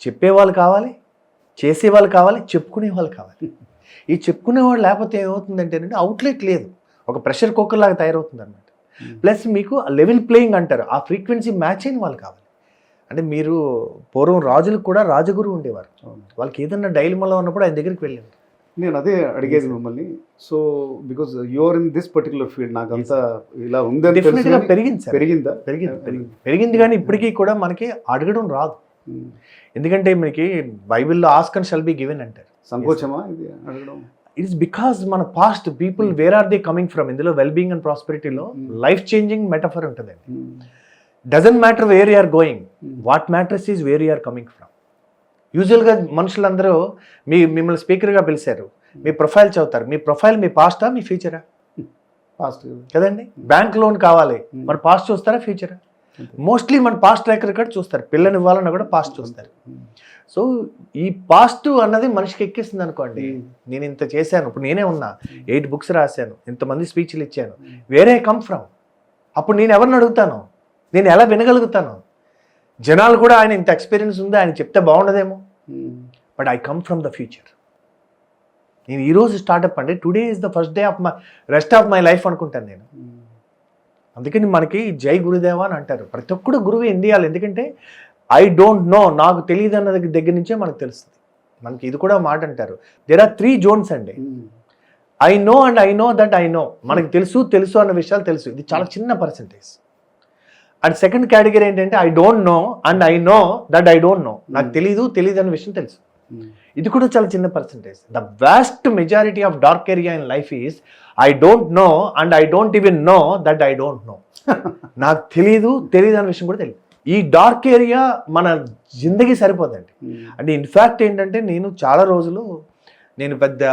చెప్పేవాళ్ళు కావాలి, చేసేవాళ్ళు కావాలి, చెప్పుకునే వాళ్ళు కావాలి. ఈ చెప్పుకునేవాళ్ళు లేకపోతే ఏమవుతుందంటే అవుట్లెట్ లేదు, ఒక ప్రెషర్ కుక్కర్ లాగా తయారవుతుంది అనమాట. ప్లస్ మీకు లెవెల్ ప్లేయింగ్ అంటారు, ఆ ఫ్రీక్వెన్సీ మ్యాచ్ అయిన వాళ్ళు కావాలి. అంటే మీరు పూర్వం రాజులకు కూడా రాజగురు ఉండేవారు, వాళ్ళకి ఏదన్నా డైలమాలో ఉన్నప్పుడు ఆయన దగ్గరికి వెళ్ళేవారు. నేను అదే అడిగేది మిమ్మల్ని. So because you're in this particular field, నాకు అంతా ఇలా ఉందని పెరిగింది కానీ ఇప్పటికీ కూడా మనకి అడగడం రాదు. ఎందుకంటే మనకి బైబిల్లో ask and shall be given అంటారు. సంకోచమా ఇది అడగడం? ఇట్స్ బికాస్ మన past people where are they coming from. ఇందులో వెల్బీయింగ్ అండ్ ప్రాస్పెరిటీలో లైఫ్ చేంజింగ్ మెటఫర్ ఉంటుందండి. Doesn't matter where you are going, what matters is where you are coming from. యూజువల్గా మనుషులందరూ మిమ్మల్ని స్పీకర్గా పిలిచారు, మీ ప్రొఫైల్ చదువుతారు. మీ ప్రొఫైల్ మీ పాస్టా మీ ఫ్యూచరా? పాస్ట్ కదండి. బ్యాంక్ లోన్ కావాలి, మరి పాస్ట్ చూస్తారా ఫ్యూచరా? మోస్ట్లీ మన పాస్ట్ ట్రాక్ రికార్డ్ చూస్తారు, పిల్లని ఇవ్వాలన్నా కూడా పాస్ట్ చూస్తారు. సో ఈ పాస్ట్ అన్నది మనిషికి ఎక్కిస్తుంది అనుకోండి. నేను ఇంత చేశాను, ఇప్పుడు నేనే ఉన్నా, 8 books రాశాను, ఇంతమంది స్పీచ్లు ఇచ్చాను, వేరే కమ్ ఫ్రమ్. అప్పుడు నేను ఎవరిని అడుగుతాను, నేను ఎలా వినగలుగుతాను? జనాలు కూడా ఆయన ఇంత ఎక్స్పీరియన్స్ ఉంది, ఆయన చెప్తే బాగుండదేమో, but I come from the future. నేను ఈరోజు స్టార్ట్అప్ అండి, today is the first day of my rest of my life అనుకుంటాను నేను. అందుకని మనకి జై గురుదేవా అని అంటారు. ప్రతి ఒక్కడు గురువు ఇండియాలో. ఎందుకంటే ఐ డోంట్ నో, నాకు తెలియదు అన్న దగ్గర నుంచే మనకు తెలుస్తుంది. మనకి ఇది కూడా మాట అంటారు, దేర్ ఆర్ 3 zones అండి. I know and I know that I know. మనకి తెలుసు అన్న విషయాలు తెలుసు, ఇది చాలా చిన్న పర్సంటేజ్. అండ్ సెకండ్ కేటగిరీ ఏంటంటే I don't know and I know that I don't know. నాకు తెలియదు అనే విషయం తెలుసు. ఇది కూడా చాలా చిన్న percentage. The vast majority of dark area in life is I don't know and I don't even know that I don't know. నాకు తెలియదు అనే విషయం కూడా తెలియదు. ఈ డార్క్ ఏరియా మన జిందగీ సరిపోదండి. అంటే ఇన్ఫ్యాక్ట్ ఏంటంటే నేను చాలా రోజులు నేను పెద్ద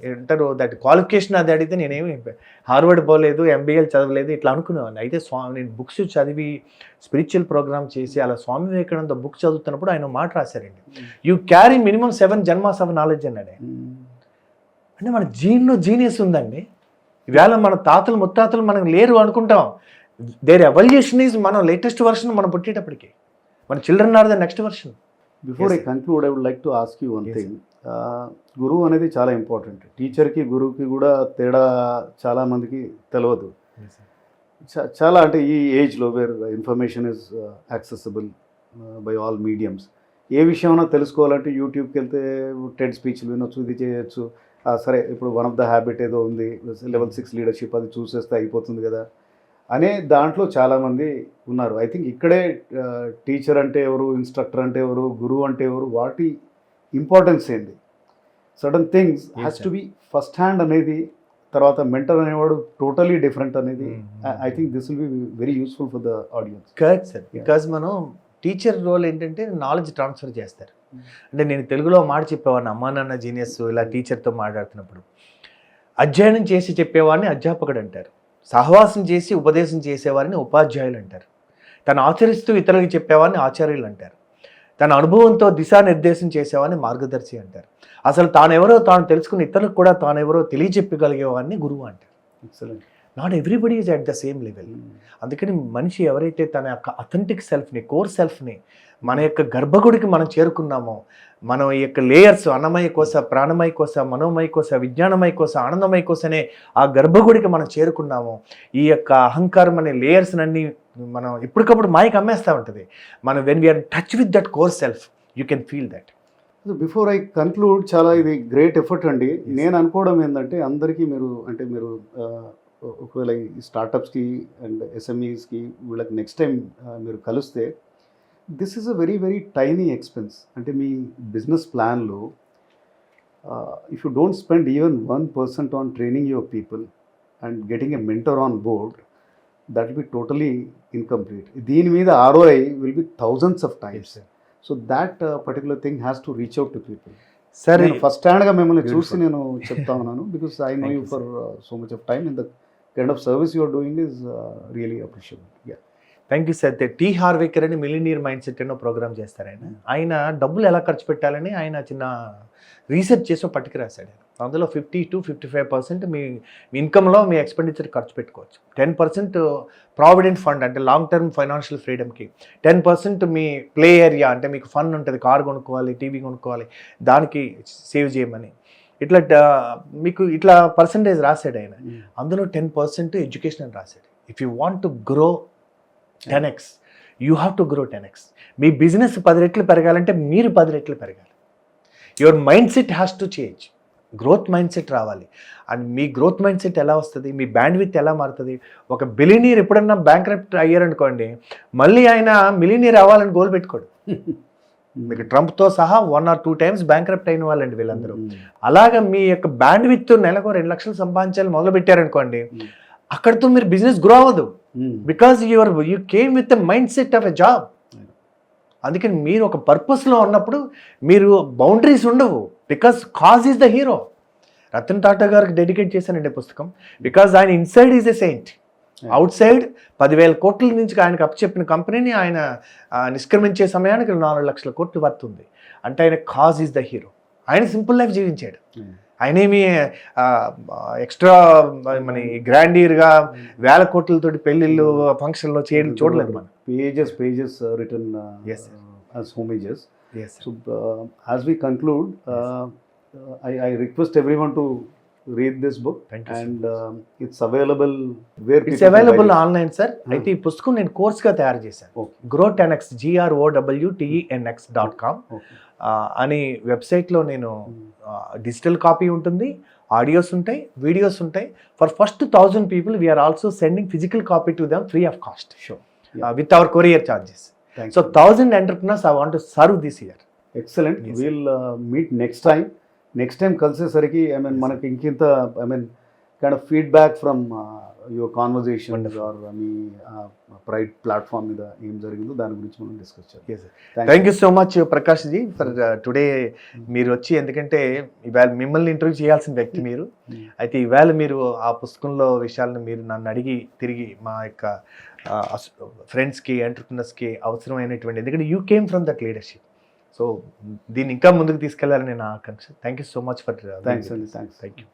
ఏంటారు దట్ క్వాలిఫికేషన్ అది అడిగితే నేనేమి హార్వర్డ్ పోలేదు, ఎంబీఏలు చదవలేదు ఇట్లా అనుకునేవాడిని. అయితే నేను బుక్స్ చదివి స్పిరిచువల్ ప్రోగ్రామ్ చేసి అలా స్వామి వివేకానంద బుక్ చదువుతున్నప్పుడు ఆయన మాట రాశారండి, యూ క్యారీ మినిమం 7 జన్మాస్ ఆఫ్ నాలెడ్జ్ అన్నాడు. అంటే మన జీన్లో జీనియస్ ఉందండి. ఈవేళ మన తాతలు ముత్తాతలు మనం లేరు అనుకుంటాం. దేర్ ఎవల్యూషన్ ఈజ్ మనం లేటెస్ట్ వర్షన్ మనం పుట్టేటప్పటికి. మన children are the next version. Before I conclude I would like to ask you one thing. గురువు అనేది చాలా ఇంపార్టెంట్. టీచర్కి గురువుకి కూడా తేడా చాలా మందికి తెలియదు. చాలా అంటే ఈ ఏజ్లో where information is accessible by all mediums. ఏ విషయమైనా తెలుసుకోవాలంటే యూట్యూబ్కి వెళ్తే టెడ్ స్పీచ్లు వినొచ్చు, ఇది చేయొచ్చు. సరే ఇప్పుడు వన్ ఆఫ్ ద హ్యాబిట్ ఏదో ఉంది లెవెల్ 6 లీడర్షిప్, అది చూసేస్తే అయిపోతుంది కదా అనే దాంట్లో చాలామంది ఉన్నారు. ఐ థింక్ ఇక్కడే టీచర్ అంటే ఎవరు, ఇన్స్ట్రక్టర్ అంటే ఎవరు, గురువు అంటే ఎవరు, వాటి ఇంపార్టెన్స్ ఏంటి, sudden things has to B first hand అనేది, తర్వాత మెంటర్ అనేవాడు టోటలీ డిఫరెంట్ అనేది. I think this will be very useful for the audience. Correct sir. Because మనం టీచర్ రోల్ ఏంటంటే నాలెడ్జ్ ట్రాన్స్ఫర్ చేస్తారు. అంటే నేను తెలుగులో మాట చెప్పేవాడిని, అమ్మా నాన్న జీనియస్ ఇలా టీచర్తో మాట్లాడుతున్నప్పుడు అధ్యయనం చేసి చెప్పేవాడిని అధ్యాపకుడు అంటారు, సహవాసం చేసి ఉపదేశం చేసేవారిని ఉపాధ్యాయులు అంటారు, తను ఆచరిస్తూ ఇతరులకు చెప్పేవారిని ఆచార్యులు అంటారు, తన అనుభవంతో దిశానిర్దేశం చేసేవారిని మార్గదర్శి అంటారు, అసలు తానెవరో తాను తెలుసుకుని ఇతరులకు కూడా తానెవరో తెలియచెప్పగలిగేవారిని గురువు అంటారు. Excellent. Not everybody is at the same level. అందుకని మనిషి ఎవరైతే తన యొక్క అథెంటిక్ సెల్ఫ్ని, కోర్ సెల్ఫ్ని, మన యొక్క గర్భగుడికి మనం చేరుకున్నామో, మనం ఈ యొక్క లేయర్స్ అన్నమయ కోశ, ప్రాణమయ కోశ, మనోమయ కోశ, విజ్ఞానమయ కోశ, ఆనందమయ కోశ అనే ఆ గర్భగుడికి మనం చేరుకున్నామో, ఈ యొక్క అహంకారం అనే లేయర్స్ అన్ని మనం ఇప్పటికప్పుడు మాయకి అమ్మేస్తూ ఉంటుంది. మనం when we're touch with that core self you can feel that. Before I conclude, చాలా ఇది గ్రేట్ ఎఫర్ట్ అండి. నేను అనుకోవడం ఏంటంటే అందరికీ మీరు ఒకవేళ ఈ స్టార్టప్స్కి అండ్ ఎస్ఎంఈస్కి వీళ్ళకి నెక్స్ట్ టైం మీరు కలిస్తే, this is a very very tiny expense. అంటే మీ బిజినెస్ ప్లాన్లో if you don't spend even 1% on training your people and getting a mentor on board, that will be totally incomplete. దీని మీద ROI will be thousands of times. So that particular thing has to reach out to people. సరే, నేను first హ్యాండ్గా మిమ్మల్ని చూసి నేను చెప్తా ఉన్నాను, because I no you for so much of time in the kind of service you are doing is really appreciable. Thank you sir. T Harv Eker అని millionaire mindset అనో program చేస్తారు. ఆయన డబ్బులు ఎలా ఖర్చు పెట్టాలని ఆయన చిన్న రీసెర్చ్ చేసి పట్టుకు రాశాడు. అందులో 50 to 55% మీ ఇన్కమ్లో మీ ఎక్స్పెండిచర్ ఖర్చు పెట్టుకోవచ్చు. 10% ప్రావిడెంట్ ఫండ్ అంటే లాంగ్ టర్మ్ ఫైనాన్షియల్ ఫ్రీడమ్కి, 10% మీ ప్లే ఏరియా అంటే మీకు ఫండ్ ఉంటుంది, కార్ కొనుక్కోవాలి, టీవీ కొనుక్కోవాలి, దానికి సేవ్ చేయమని, ఇట్లా మీకు ఇట్లా పర్సంటేజ్ రాశాడు ఆయన. అందులో 10% ఎడ్యుకేషన్ అని రాశాడు. If you want to grow 10x, you have to grow 10x. మీ బిజినెస్ 10 రెట్లు పెరగాలంటే మీరు 10 రెట్లు పెరగాలి. Your mindset has to change. Growth mindset రావాలి. అండ్ మీ గ్రోత్ మైండ్ సెట్ ఎలా వస్తుంది, మీ బ్యాండ్ విత్ ఎలా మారుతుంది. ఒక బిలియనీర్ ఎప్పుడన్నా బ్యాంక్రప్ట్ అయ్యారనుకోండి, మళ్ళీ ఆయన మిలియనీర్ అవ్వాలని గోల్ పెట్టుకోడు. మీకు ట్రంప్తో సహా 1 or 2 times బ్యాంక్రప్ట్ అయిన వాళ్ళండి వీళ్ళందరూ. అలాగా మీ యొక్క బ్యాండ్ విత్ నెలకు 2 లక్షలు సంపాదించాలి మొదలు పెట్టారనుకోండి, అక్కడితో మీరు బిజినెస్ గ్రో అవ్వదు. Because you came with the mindset of a job. అందుకని మీరు ఒక పర్పస్లో ఉన్నప్పుడు మీరు బౌండరీస్ ఉండవు. Because cause is the hero. Ratan Tata గారికి డెడికేట్ చేశానండి పుస్తకం. బికాజ్ ఆయన inside is a saint, outside 10,000 కోట్ల నుంచి ఆయనకు అప్పచెప్పిన కంపెనీని ఆయన నిష్క్రమించే సమయానికి 4 లక్షల కోట్లు వర్తుంది. అంటే ఆయన కాజ్ ఈజ్ ద హీరో. ఆయన సింపుల్ లైఫ్ జీవించాడు. ఆయనేమి ఎక్స్ట్రా మన గ్రాండీర్గా 1000 కోట్లతోటి పెళ్ళిళ్ళు ఫంక్షన్లో చేయడం చూడలేదు మనం. Pages return as homages. Yes, so as we conclude, I request everyone to read this book. Thank you, and it's available where it's available online, sir. అయితే ఈ పుస్తకం నేను కోర్స్గా తయారు చేశాను. Grow 10x, GROWTENX.com అని వెబ్సైట్లో నేను డిజిటల్ కాపీ ఉంటుంది, ఆడియోస్ ఉంటాయి, వీడియోస్ ఉంటాయి. For first 1000 people we are also sending physical copy to them free of cost sure. With our courier charges. Thanks. So 1000 entrepreneurs I want to serve this year. Excellent. Yes. Will meet next time కలిసేసరికి మనకి ఇంకింత kind of feedback from your conversation Wonderful. ఆర్ మీ pride platform మీద ఏం జరిగిందో దాని గురించి మనం డిస్కస్ చేద్దాం. Thank you so much Prakash ji for today. మీరు వచ్చి, ఎందుకంటే ఇవాళ మిమ్మల్ని ఇంటర్వ్యూ చేయాల్సిన వ్యక్తి మీరు. అయితే ఈవేళ మీరు ఆ పుస్తకంలో విషయాలను మీరు నన్ను అడిగి తిరిగి మా యొక్క ఫ్రెండ్స్కి, ఎంటర్ప్రినర్స్కి అవసరమైనటువంటి, ఎందుకంటే you came from that leadership. So దీన్ని ఇంకా ముందుకు తీసుకెళ్లాలని నా ఆకాంక్ష. Thank you so much for thanks అండి. థ్యాంక్స్. Thank you.